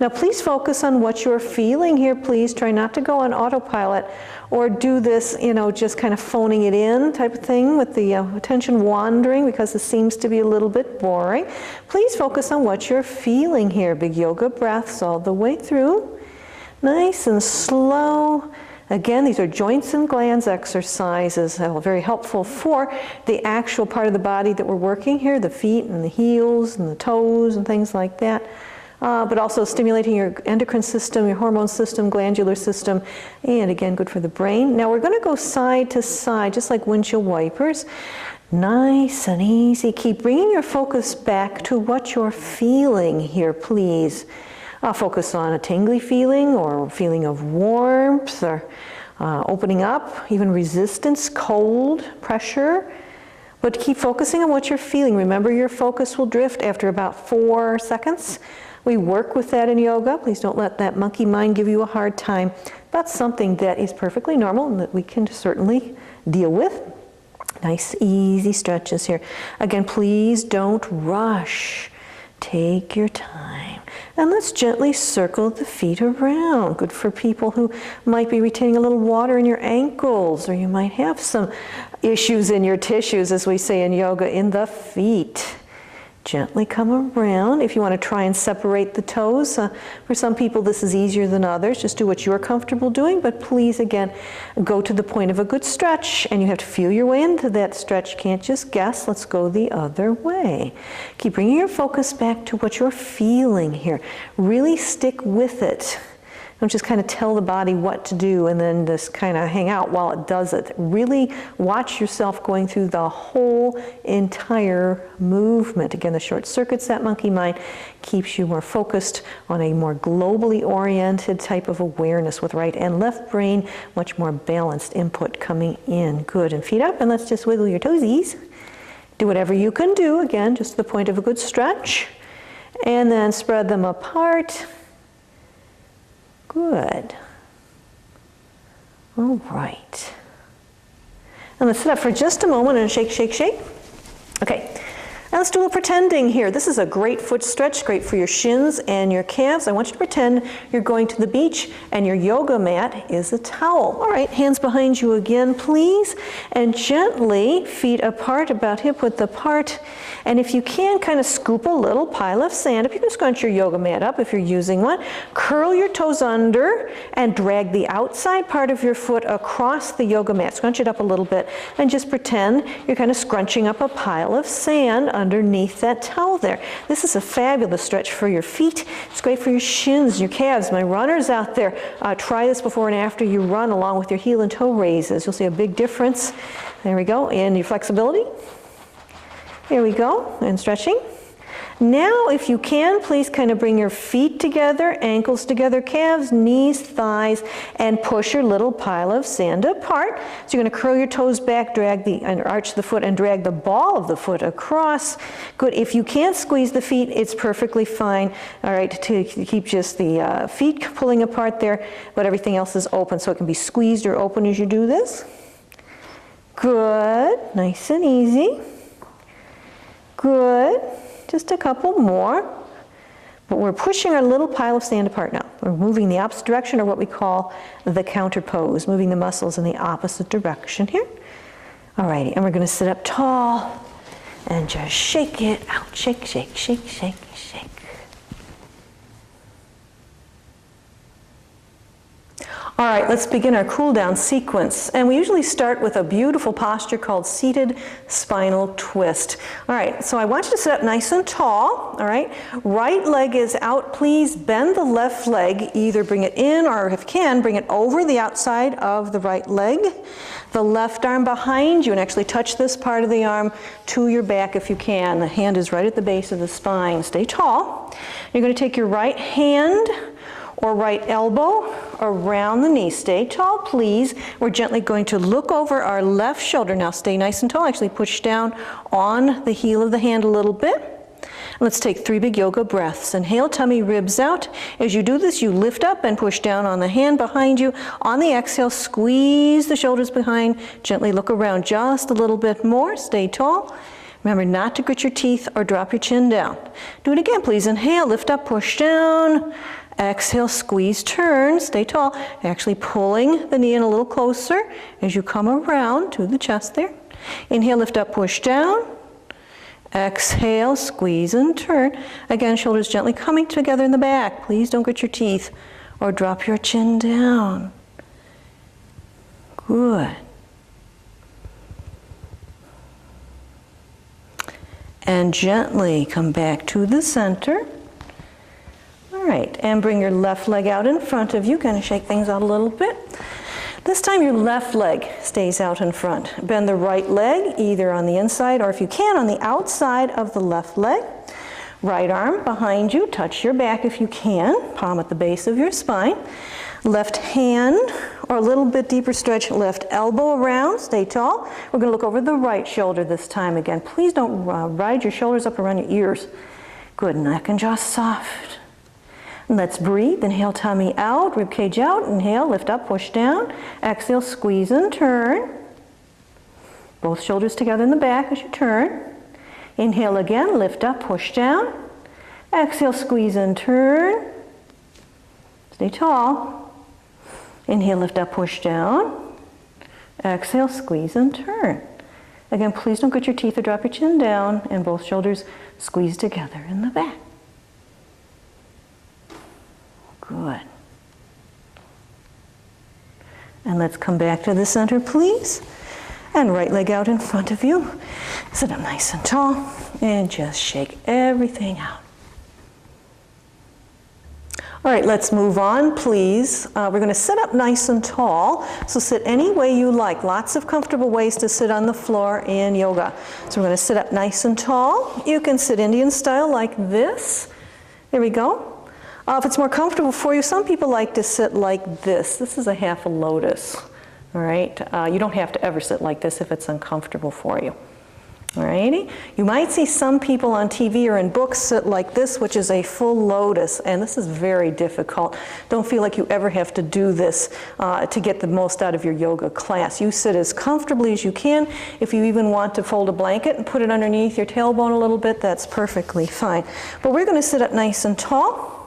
Now please focus on what you're feeling here, please. Try not to go on autopilot or do this, just kind of phoning it in type of thing with the attention wandering because this seems to be a little bit boring. Please focus on what you're feeling here. Big yoga breaths all the way through. Nice and slow. Again, these are joints and glands exercises that are very helpful for the actual part of the body that we're working here, the feet and the heels and the toes and things like that. But also stimulating your endocrine system, your hormone system, glandular system, and again, good for the brain. Now we're going to go side to side, just like windshield wipers. Nice and easy. Keep bringing your focus back to what you're feeling here, please. Focus on a tingly feeling or a feeling of warmth or opening up, even resistance, cold, pressure. But keep focusing on what you're feeling. Remember, your focus will drift after about 4 seconds. We work with that in yoga. Please don't let that monkey mind give you a hard time. That's something that is perfectly normal and that we can certainly deal with. Nice, easy stretches here. Again, please don't rush. Take your time. And let's gently circle the feet around. Good for people who might be retaining a little water in your ankles, or you might have some issues in your tissues, as we say in yoga, in the feet. Gently come around. If you want to try and separate the toes, for some people this is easier than others. Just do what you're comfortable doing, but please, again, go to the point of a good stretch, and you have to feel your way into that stretch. You can't just guess. Let's go the other way. Keep bringing your focus back to what you're feeling here. Really stick with it. Don't just kind of tell the body what to do and then just kind of hang out while it does it. Really watch yourself going through the whole entire movement. Again, the short circuits that monkey mind keeps you more focused on a more globally oriented type of awareness with right and left brain, much more balanced input coming in. Good. And feet up, and let's just wiggle your toesies. Do whatever you can do. Again, just to the point of a good stretch. And then spread them apart. Good. All right. And let's sit up for just a moment and shake, shake, shake. Okay. Now let's do a little pretending here. This is a great foot stretch, great for your shins and your calves. I want you to pretend you're going to the beach and your yoga mat is a towel. All right, hands behind you again, please. And gently, feet apart, about hip width apart. And if you can, kind of scoop a little pile of sand. If you can scrunch your yoga mat up, if you're using one, curl your toes under and drag the outside part of your foot across the yoga mat. Scrunch it up a little bit and just pretend you're kind of scrunching up a pile of sand underneath that towel there. This is a fabulous stretch for your feet. It's great for your shins, your calves. My runners out there, try this before and after you run along with your heel and toe raises. You'll see a big difference. There we go. And your flexibility. Here we go. And stretching. Now, if you can, please kind of bring your feet together, ankles together, calves, knees, thighs, and push your little pile of sand apart. So you're going to curl your toes back, and arch the foot, and drag the ball of the foot across. Good. If you can't squeeze the feet, it's perfectly fine. All right, to keep just the feet pulling apart there, but everything else is open, so it can be squeezed or open as you do this. Good. Nice and easy. Good. Just a couple more. But we're pushing our little pile of sand apart now. We're moving the opposite direction, or what we call the counter pose, moving the muscles in the opposite direction here. All righty, and we're going to sit up tall and just shake it out. Shake, shake, shake, shake, shake. All right, let's begin our cool down sequence. And we usually start with a beautiful posture called seated spinal twist. All right, so I want you to sit up nice and tall, all right? Right leg is out, please bend the left leg, either bring it in or if you can, bring it over the outside of the right leg. The left arm behind you, and actually touch this part of the arm to your back if you can. The hand is right at the base of the spine. Stay tall. You're going to take your right hand or right elbow around the knee. Stay tall, please. We're gently going to look over our left shoulder. Now stay nice and tall. Actually push down on the heel of the hand a little bit. Let's take 3 big yoga breaths. Inhale, tummy ribs out. As you do this, you lift up and push down on the hand behind you. On the exhale, squeeze the shoulders behind. Gently look around just a little bit more. Stay tall. Remember not to grit your teeth or drop your chin down. Do it again, please. Inhale, lift up, push down. Exhale, squeeze, turn, stay tall. Actually pulling the knee in a little closer as you come around to the chest there. Inhale, lift up, push down. Exhale, squeeze and turn. Again, shoulders gently coming together in the back. Please don't grit your teeth or drop your chin down. Good. And gently come back to the center. All right, and bring your left leg out in front of you. Kind of shake things out a little bit. This time your left leg stays out in front. Bend the right leg either on the inside or if you can on the outside of the left leg. Right arm behind you. Touch your back if you can. Palm at the base of your spine. Left hand or a little bit deeper stretch. Left elbow around. Stay tall. We're going to look over the right shoulder this time again. Please don't ride your shoulders up around your ears. Good. Neck and jaw soft. Let's breathe. Inhale, tummy out, rib cage out. Inhale, lift up, push down. Exhale, squeeze and turn. Both shoulders together in the back as you turn. Inhale again, lift up, push down. Exhale, squeeze and turn. Stay tall. Inhale, lift up, push down. Exhale, squeeze and turn. Again, please don't grit your teeth or drop your chin down, and both shoulders squeeze together in the back. Good. And let's come back to the center, please. And right leg out in front of you. Sit up nice and tall and just shake everything out. All right, let's move on, please. We're going to sit up nice and tall. So sit any way you like. Lots of comfortable ways to sit on the floor in yoga. So we're going to sit up nice and tall. You can sit Indian style like this. There we go. If it's more comfortable for you, some people like to sit like this. This is a half a lotus, all right? You don't have to ever sit like this if it's uncomfortable for you, all righty? You might see some people on TV or in books sit like this, which is a full lotus, and this is very difficult. Don't feel like you ever have to do this to get the most out of your yoga class. You sit as comfortably as you can. If you even want to fold a blanket and put it underneath your tailbone a little bit, that's perfectly fine. But we're going to sit up nice and tall.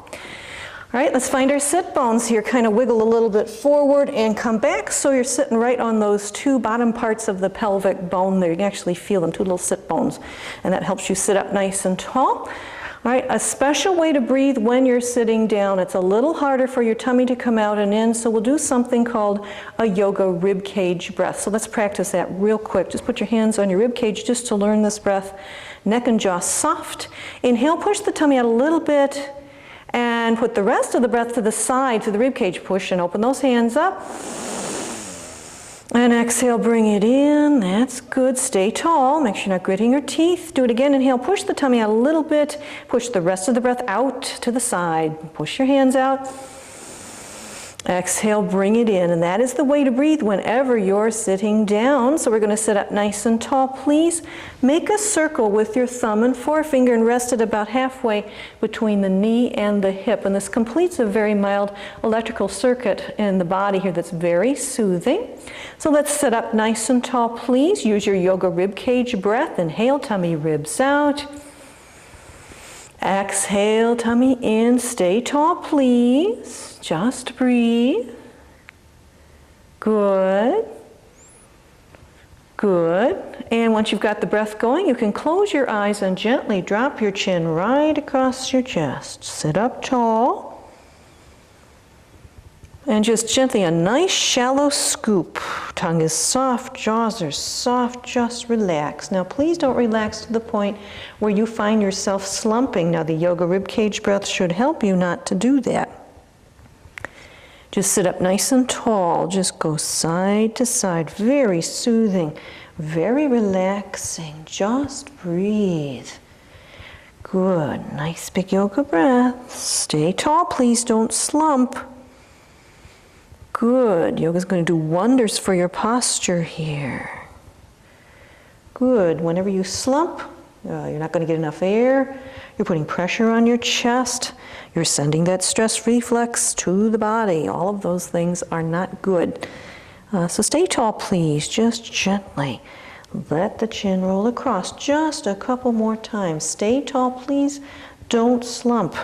All right, let's find our sit bones here. Kind of wiggle a little bit forward and come back so you're sitting right on those 2 bottom parts of the pelvic bone there. You can actually feel them, 2 little sit bones, and that helps you sit up nice and tall. All right, a special way to breathe when you're sitting down. It's a little harder for your tummy to come out and in, so we'll do something called a yoga rib cage breath. So let's practice that real quick. Just put your hands on your rib cage just to learn this breath. Neck and jaw soft. Inhale, push the tummy out a little bit. And put the rest of the breath to the side, to the rib cage. Push and open those hands up. And exhale, bring it in. That's good. Stay tall. Make sure you're not gritting your teeth. Do it again. Inhale, push the tummy out a little bit. Push the rest of the breath out to the side. Push your hands out. Exhale, bring it in. And that is the way to breathe whenever you're sitting down. So we're going to sit up nice and tall, please. Make a circle with your thumb and forefinger and rest it about halfway between the knee and the hip. And this completes a very mild electrical circuit in the body here that's very soothing. So let's sit up nice and tall, please. Use your yoga rib cage breath. Inhale, tummy ribs out. Exhale, tummy in. Stay tall, please. Just breathe. Good. Good. And once you've got the breath going, you can close your eyes and gently drop your chin right across your chest. Sit up tall. And just gently, a nice shallow scoop. Tongue is soft, jaws are soft, just relax. Now please don't relax to the point where you find yourself slumping. Now the yoga ribcage breath should help you not to do that. Just sit up nice and tall, just go side to side, very soothing, very relaxing, just breathe. Good, nice big yoga breath. Stay tall, please don't slump. Good, yoga's going to do wonders for your posture here. Good, whenever you slump, you're not going to get enough air, you're putting pressure on your chest, you're sending that stress reflex to the body. All of those things are not good. So stay tall, please, just gently. Let the chin roll across just a couple more times. Stay tall, please, don't slump.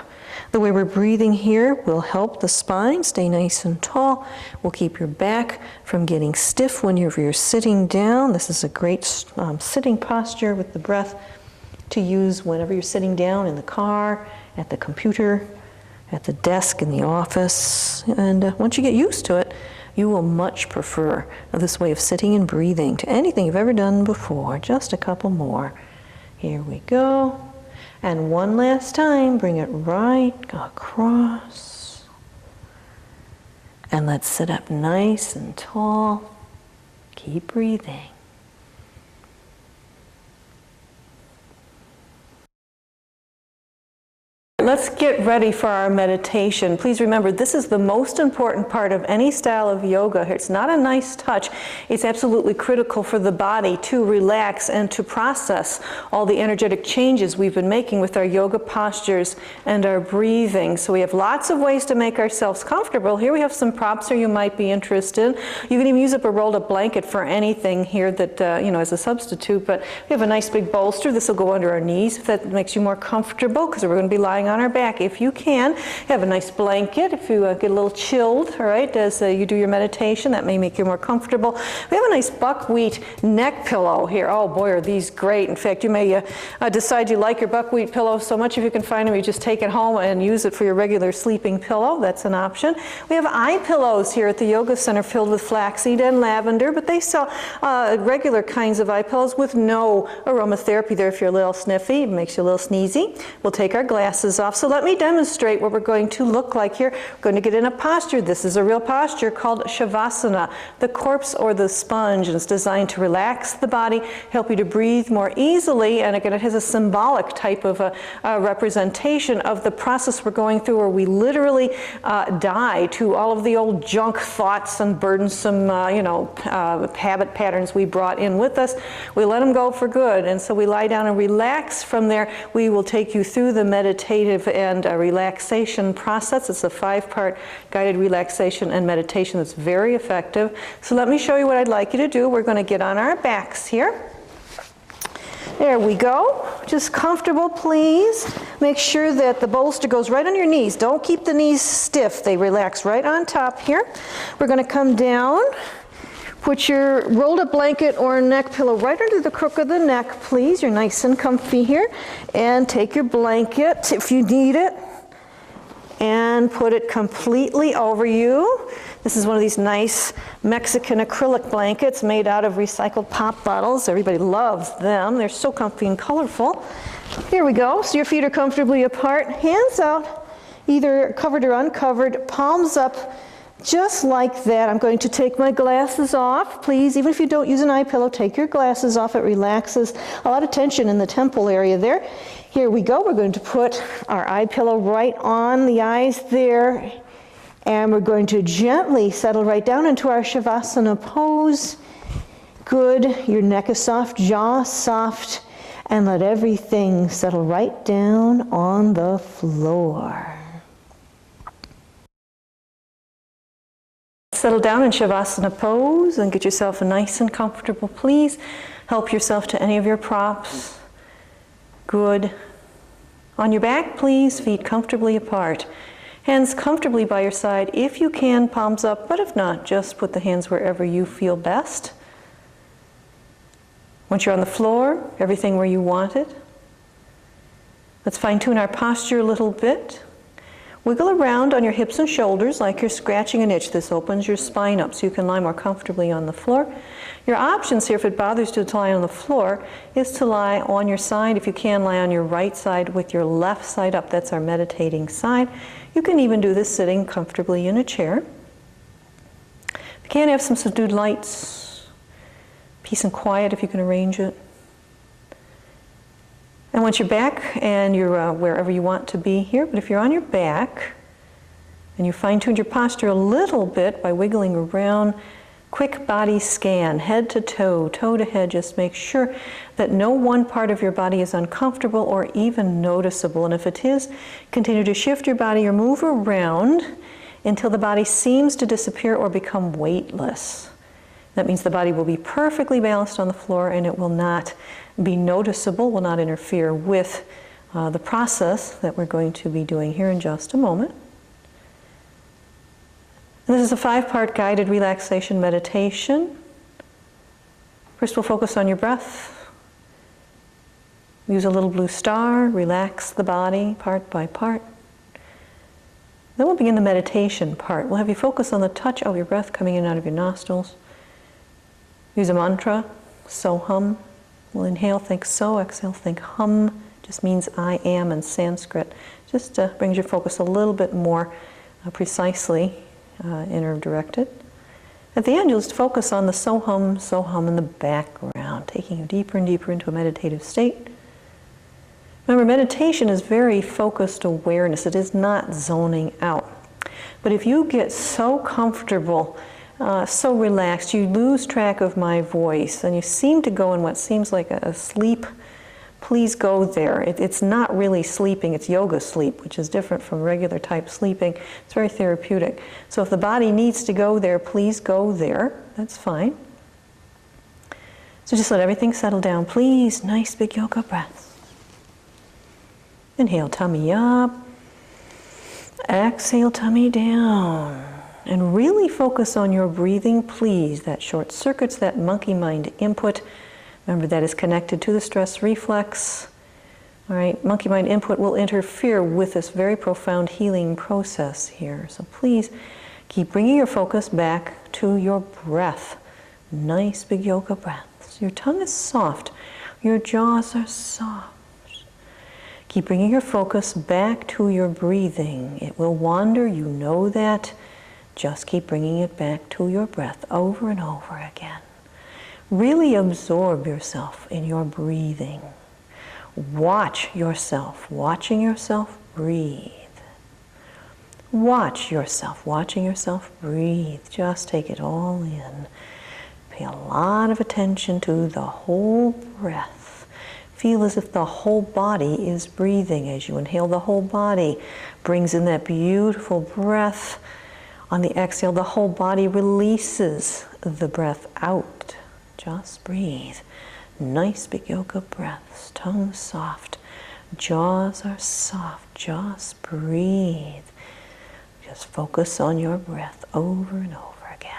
The way we're breathing here will help the spine stay nice and tall. Will keep your back from getting stiff whenever you're sitting down. This is a great sitting posture with the breath to use whenever you're sitting down in the car, at the computer, at the desk in the office. And once you get used to it, you will much prefer this way of sitting and breathing to anything you've ever done before. Just a couple more. Here we go. And one last time, bring it right across. And let's sit up nice and tall. Keep breathing. Let's get ready for our meditation. Please remember, this is the most important part of any style of yoga. It's not a nice touch. It's absolutely critical for the body to relax and to process all the energetic changes we've been making with our yoga postures and our breathing. So we have lots of ways to make ourselves comfortable. Here we have some props here you might be interested in. You can even use up a rolled up blanket for anything here that, as a substitute. But we have a nice big bolster. This will go under our knees if that makes you more comfortable, because we're going to be lying on our back. If you can, have a nice blanket if you get a little chilled, all right, as you do your meditation. That may make you more comfortable. We have a nice buckwheat neck pillow here. Oh boy, are these great. In fact, you may decide you like your buckwheat pillow so much, if you can find them, you just take it home and use it for your regular sleeping pillow. That's an option. We have eye pillows here at the Yoga Center filled with flaxseed and lavender, but they sell regular kinds of eye pillows with no aromatherapy there if you're a little sniffy. It makes you a little sneezy. We'll take our glasses off. So let me demonstrate what we're going to look like here. We're going to get in a posture. This is a real posture called Shavasana, the corpse or the sponge, and it's designed to relax the body, help you to breathe more easily, and again, it has a symbolic type of a representation of the process we're going through, where we literally die to all of the old junk thoughts and burdensome, habit patterns we brought in with us. We let them go for good, and so we lie down and relax. From there, we will take you through the meditative and relaxation process. It's a 5-part guided relaxation and meditation that's very effective. So let me show you what I'd like you to do. We're going to get on our backs here. There we go. Just comfortable, please. Make sure that the bolster goes right on your knees. Don't keep the knees stiff. They relax right on top here. We're going to come down. Put your rolled up blanket or neck pillow right under the crook of the neck, please. You're nice and comfy here. And take your blanket, if you need it, and put it completely over you. This is one of these nice Mexican acrylic blankets made out of recycled pop bottles. Everybody loves them. They're so comfy and colorful. Here we go. So your feet are comfortably apart. Hands out, either covered or uncovered, palms up. Just like that. I'm going to take my glasses off. Please, even if you don't use an eye pillow, take your glasses off. It relaxes a lot of tension in the temple area there. Here we go. We're going to put our eye pillow right on the eyes there. And we're going to gently settle right down into our Shavasana pose. Good. Your neck is soft, jaw soft. And let everything settle right down on the floor. Settle down in Shavasana pose and get yourself nice and comfortable, please. Help yourself to any of your props. Good. On your back, please, feet comfortably apart. Hands comfortably by your side. If you can, palms up, but if not, just put the hands wherever you feel best. Once you're on the floor, everything where you want it. Let's fine-tune our posture a little bit. Wiggle around on your hips and shoulders like you're scratching an itch. This opens your spine up so you can lie more comfortably on the floor. Your options here, if it bothers you to lie on the floor, is to lie on your side. If you can, lie on your right side with your left side up. That's our meditating side. You can even do this sitting comfortably in a chair. If you can, have some subdued lights, peace and quiet if you can arrange it. And once you're back and you're wherever you want to be here, but if you're on your back and you fine-tuned your posture a little bit by wiggling around, quick body scan, head to toe, toe to head, just make sure that no one part of your body is uncomfortable or even noticeable. And if it is, continue to shift your body or move around until the body seems to disappear or become weightless. That means the body will be perfectly balanced on the floor and it will not be noticeable, will not interfere with the process that we're going to be doing here in just a moment. And this is a 5-part guided relaxation meditation. First we'll focus on your breath. Use a little blue star, relax the body part by part. Then we'll begin the meditation part. We'll have you focus on the touch of your breath coming in and out of your nostrils. Use a mantra, so hum. We'll inhale, think so, exhale, think hum. Just means I am in Sanskrit. Just brings your focus a little bit more precisely inner directed. At the end, you'll just focus on the so hum in the background, taking you deeper and deeper into a meditative state. Remember, meditation is very focused awareness. It is not zoning out. But if you get so comfortable, so relaxed, you lose track of my voice, and you seem to go in what seems like a sleep, please go there. It's not really sleeping, it's yoga sleep, which is different from regular type sleeping. It's very therapeutic. So if the body needs to go there, please go there. That's fine. So just let everything settle down. Please, nice big yoga breaths. Inhale, tummy up. Exhale, tummy down. And really focus on your breathing, please. That short circuits, that monkey mind input. Remember, that is connected to the stress reflex. All right, monkey mind input will interfere with this very profound healing process here. So please keep bringing your focus back to your breath. Nice big yoga breaths. Your tongue is soft. Your jaws are soft. Keep bringing your focus back to your breathing. It will wander, you know that. Just keep bringing it back to your breath over and over again. Really absorb yourself in your breathing. Watch yourself, watching yourself breathe. Watch yourself, watching yourself breathe. Just take it all in. Pay a lot of attention to the whole breath. Feel as if the whole body is breathing. As you inhale, the whole body brings in that beautiful breath. On the exhale, the whole body releases the breath out. Just breathe. Nice big yoga breaths. Tongue soft. Jaws are soft. Just breathe. Just focus on your breath over and over again.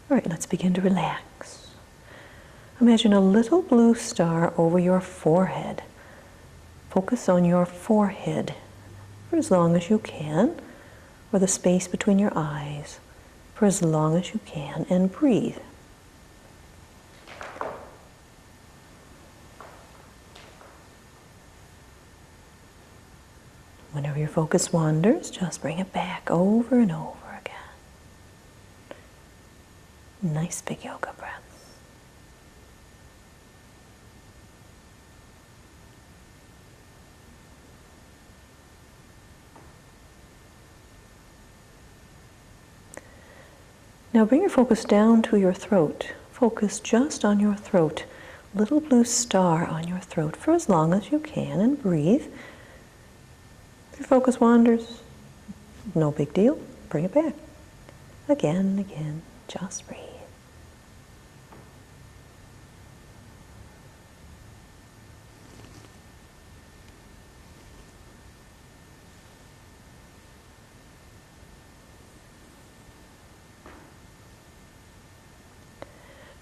All right, let's begin to relax. Imagine a little blue star over your forehead. Focus on your forehead for as long as you can, or the space between your eyes for as long as you can, and breathe. Whenever your focus wanders, just bring it back over and over. Nice big yoga breaths. Now bring your focus down to your throat. Focus just on your throat. Little blue star on your throat for as long as you can, and breathe. If your focus wanders, no big deal. Bring it back. Again and again, just breathe.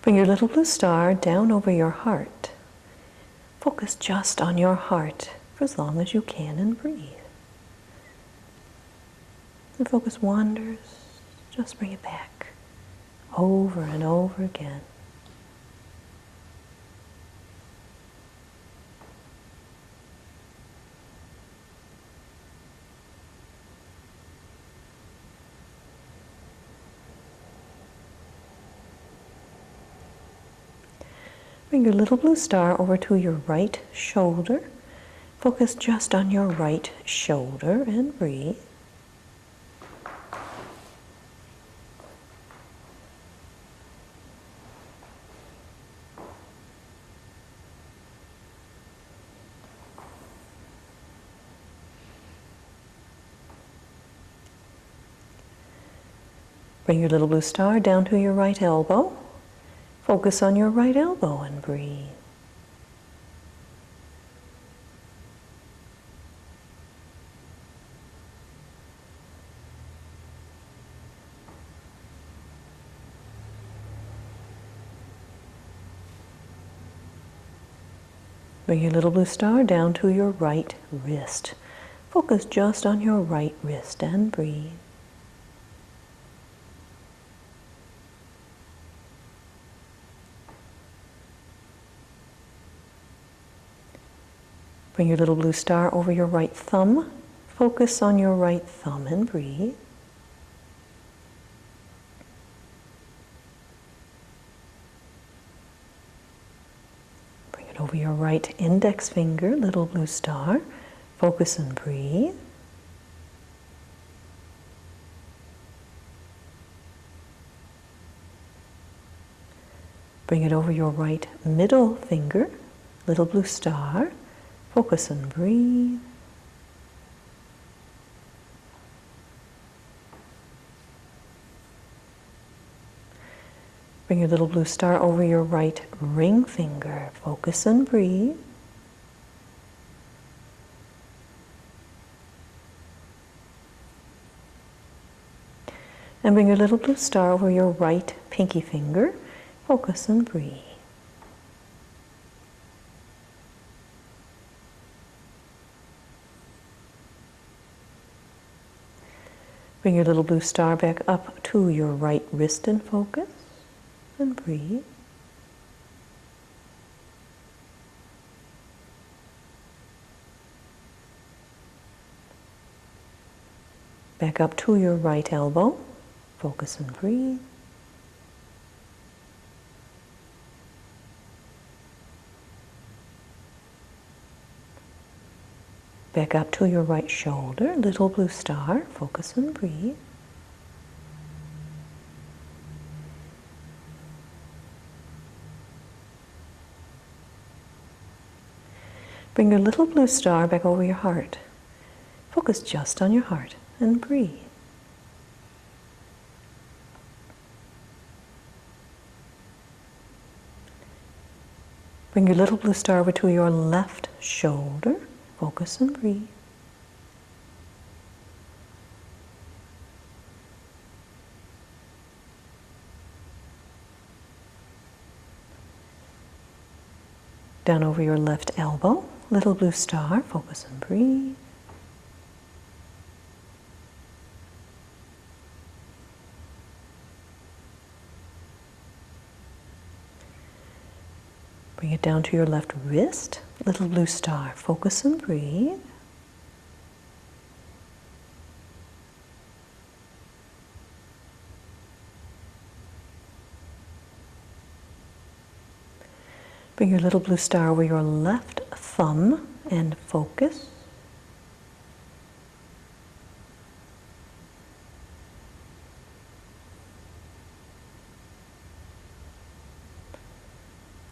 Bring your little blue star down over your heart. Focus just on your heart for as long as you can, and breathe. The focus wanders, just bring it back over and over again. Bring your little blue star over to your right shoulder. Focus just on your right shoulder and breathe. Bring your little blue star down to your right elbow. Focus on your right elbow and breathe. Bring your little blue star down to your right wrist. Focus just on your right wrist and breathe. Bring your little blue star over your right thumb. Focus on your right thumb and breathe. Bring it over your right index finger, little blue star. Focus and breathe. Bring it over your right middle finger, little blue star. Focus and breathe. Bring your little blue star over your right ring finger. Focus and breathe. And bring your little blue star over your right pinky finger. Focus and breathe. Bring your little blue star back up to your right wrist and focus, and breathe. Back up to your right elbow, focus and breathe. Back up to your right shoulder, little blue star, focus and breathe. Bring your little blue star back over your heart. Focus just on your heart and breathe. Bring your little blue star over to your left shoulder. Focus and breathe. Down over your left elbow, little blue star, focus and breathe. Bring it down to your left wrist, little blue star, focus and breathe. Bring your little blue star over your left thumb and focus.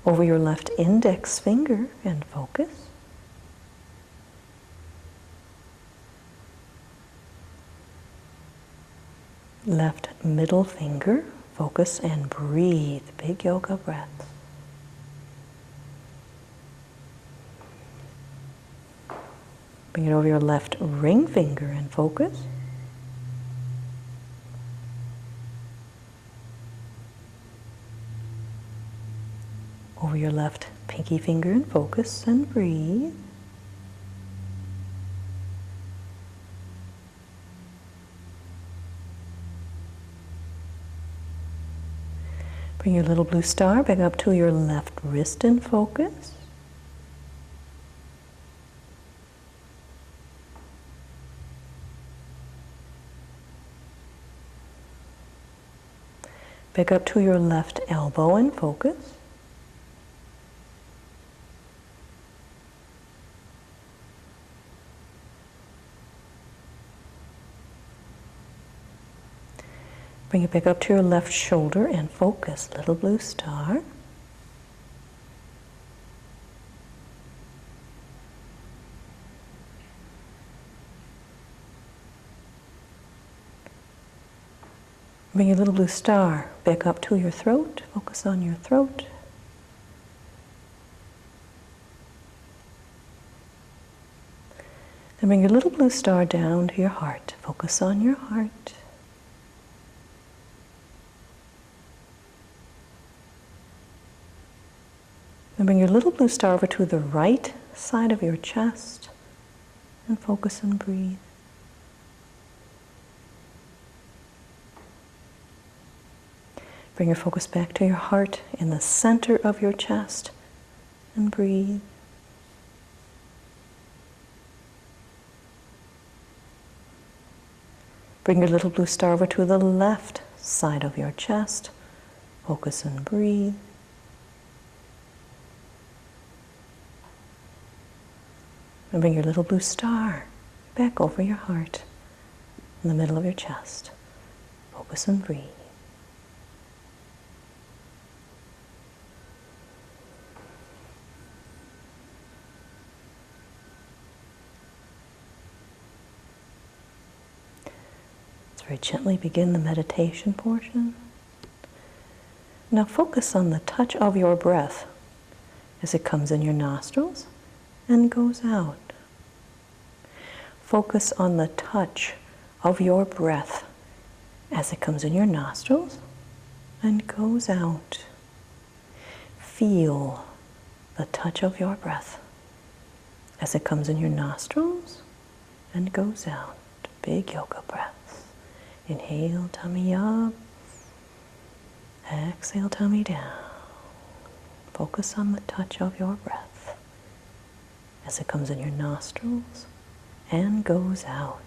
Over your left index finger and focus. Left middle finger, focus and breathe. Big yoga breath. Bring it over your left ring finger and focus. Over your left pinky finger and focus and breathe. Bring your little blue star back up to your left wrist and focus. Back up to your left elbow and focus. Bring it back up to your left shoulder and focus, little blue star. Bring your little blue star back up to your throat, focus on your throat. And bring your little blue star down to your heart, focus on your heart. And bring your little blue star over to the right side of your chest and focus and breathe. Bring your focus back to your heart in the center of your chest and breathe. Bring your little blue star over to the left side of your chest. Focus and breathe. And bring your little blue star back over your heart in the middle of your chest. Focus and breathe. Let's very gently begin the meditation portion. Now focus on the touch of your breath as it comes in your nostrils and goes out. Focus on the touch of your breath as it comes in your nostrils and goes out. Feel the touch of your breath as it comes in your nostrils and goes out. Big yoga breaths. Inhale, tummy up. Exhale, tummy down. Focus on the touch of your breath as it comes in your nostrils and goes out.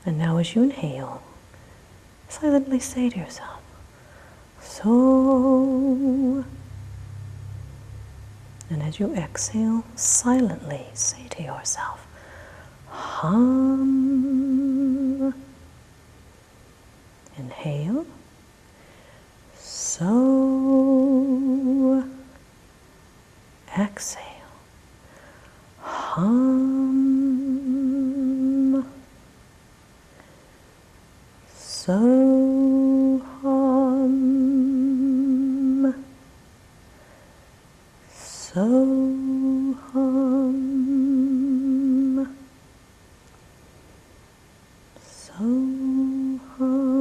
And now as you inhale, silently say to yourself, so. And as you exhale, silently say to yourself, hum. Inhale, so. Exhale, hum. So, hum. So, hum. So, hum.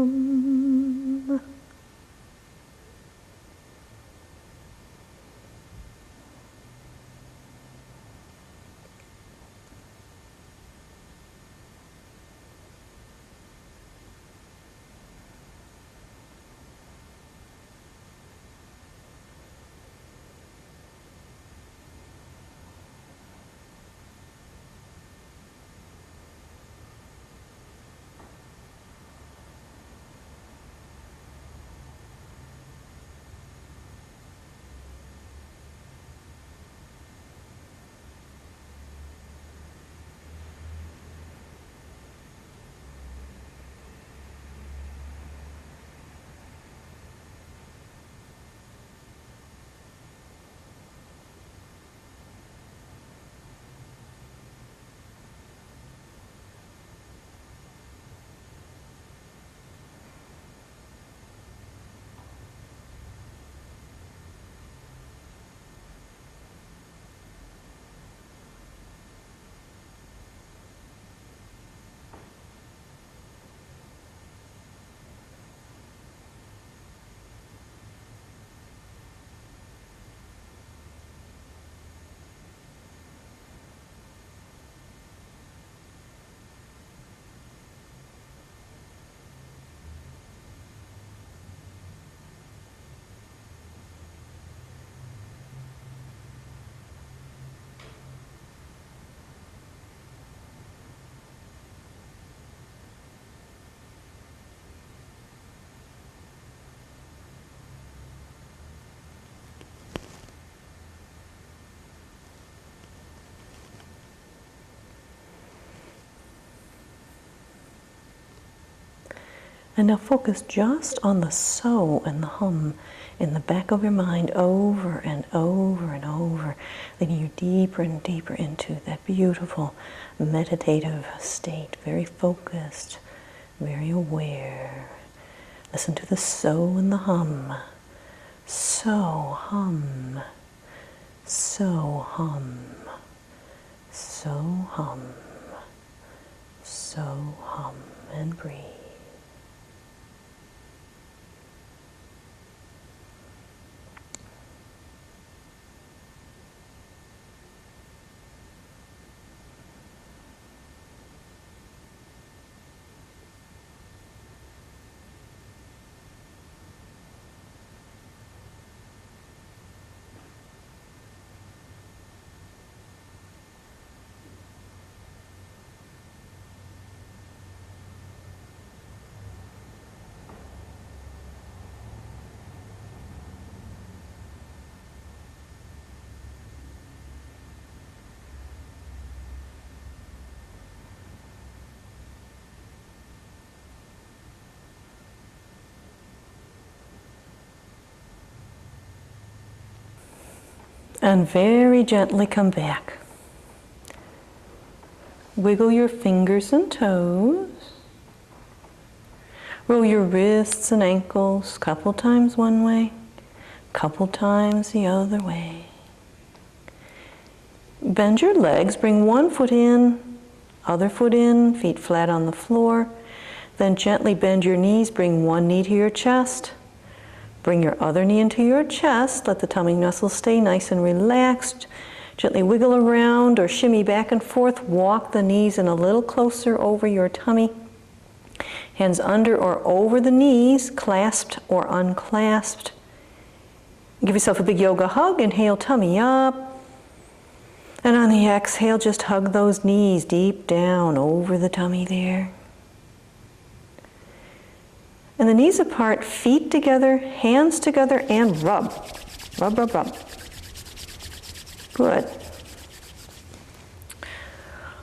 And now focus just on the so and the hum in the back of your mind over and over and over, leading you deeper and deeper into that beautiful meditative state, very focused, very aware. Listen to the so and the hum. So hum, so hum, so hum, so hum, and breathe. And very gently come back. Wiggle your fingers and toes. Roll your wrists and ankles, couple times one way, couple times the other way. Bend your legs, bring one foot in, other foot in, feet flat on the floor. Then gently bend your knees, bring one knee to your chest. Bring your other knee into your chest. Let the tummy muscles stay nice and relaxed. Gently wiggle around or shimmy back and forth. Walk the knees in a little closer over your tummy. Hands under or over the knees, clasped or unclasped. Give yourself a big yoga hug. Inhale, tummy up. And on the exhale, just hug those knees deep down over the tummy there. And the knees apart, feet together, hands together, and rub. Rub, rub, rub. Good.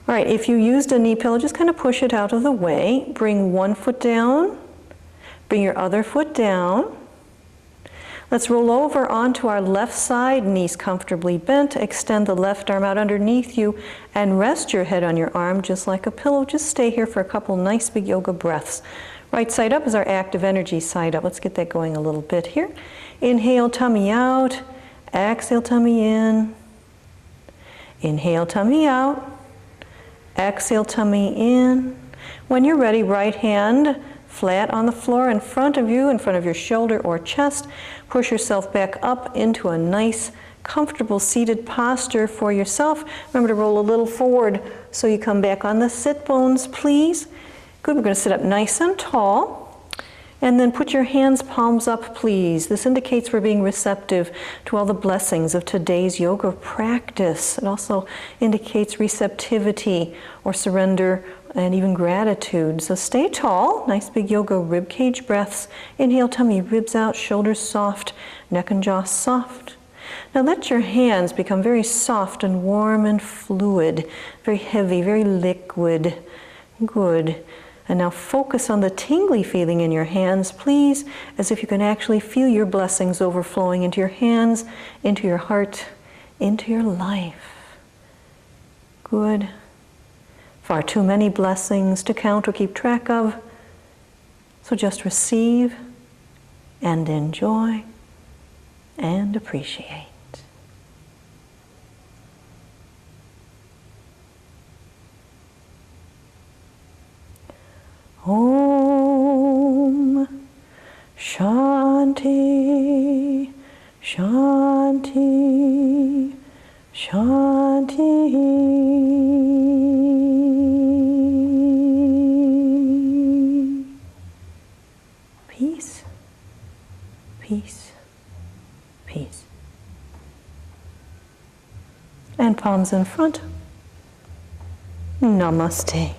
All right, if you used a knee pillow, just kind of push it out of the way. Bring one foot down. Bring your other foot down. Let's roll over onto our left side, knees comfortably bent. Extend the left arm out underneath you and rest your head on your arm just like a pillow. Just stay here for a couple nice big yoga breaths. Right side up is our active energy side up. Let's get that going a little bit here. Inhale, tummy out. Exhale, tummy in. Inhale, tummy out. Exhale, tummy in. When you're ready, right hand flat on the floor in front of you, in front of your shoulder or chest. Push yourself back up into a nice, comfortable seated posture for yourself. Remember to roll a little forward so you come back on the sit bones, please. Good, we're going to sit up nice and tall. And then put your hands palms up, please. This indicates we're being receptive to all the blessings of today's yoga practice. It also indicates receptivity or surrender and even gratitude. So stay tall, nice big yoga rib cage breaths. Inhale, tummy, ribs out, shoulders soft, neck and jaw soft. Now let your hands become very soft and warm and fluid, very heavy, very liquid. Good. And now focus on the tingly feeling in your hands, please, as if you can actually feel your blessings overflowing into your hands, into your heart, into your life. Good. Far too many blessings to count or keep track of, so just receive and enjoy and appreciate. Om Shanti Shanti Shanti. Peace, peace, peace. And palms in front. Namaste.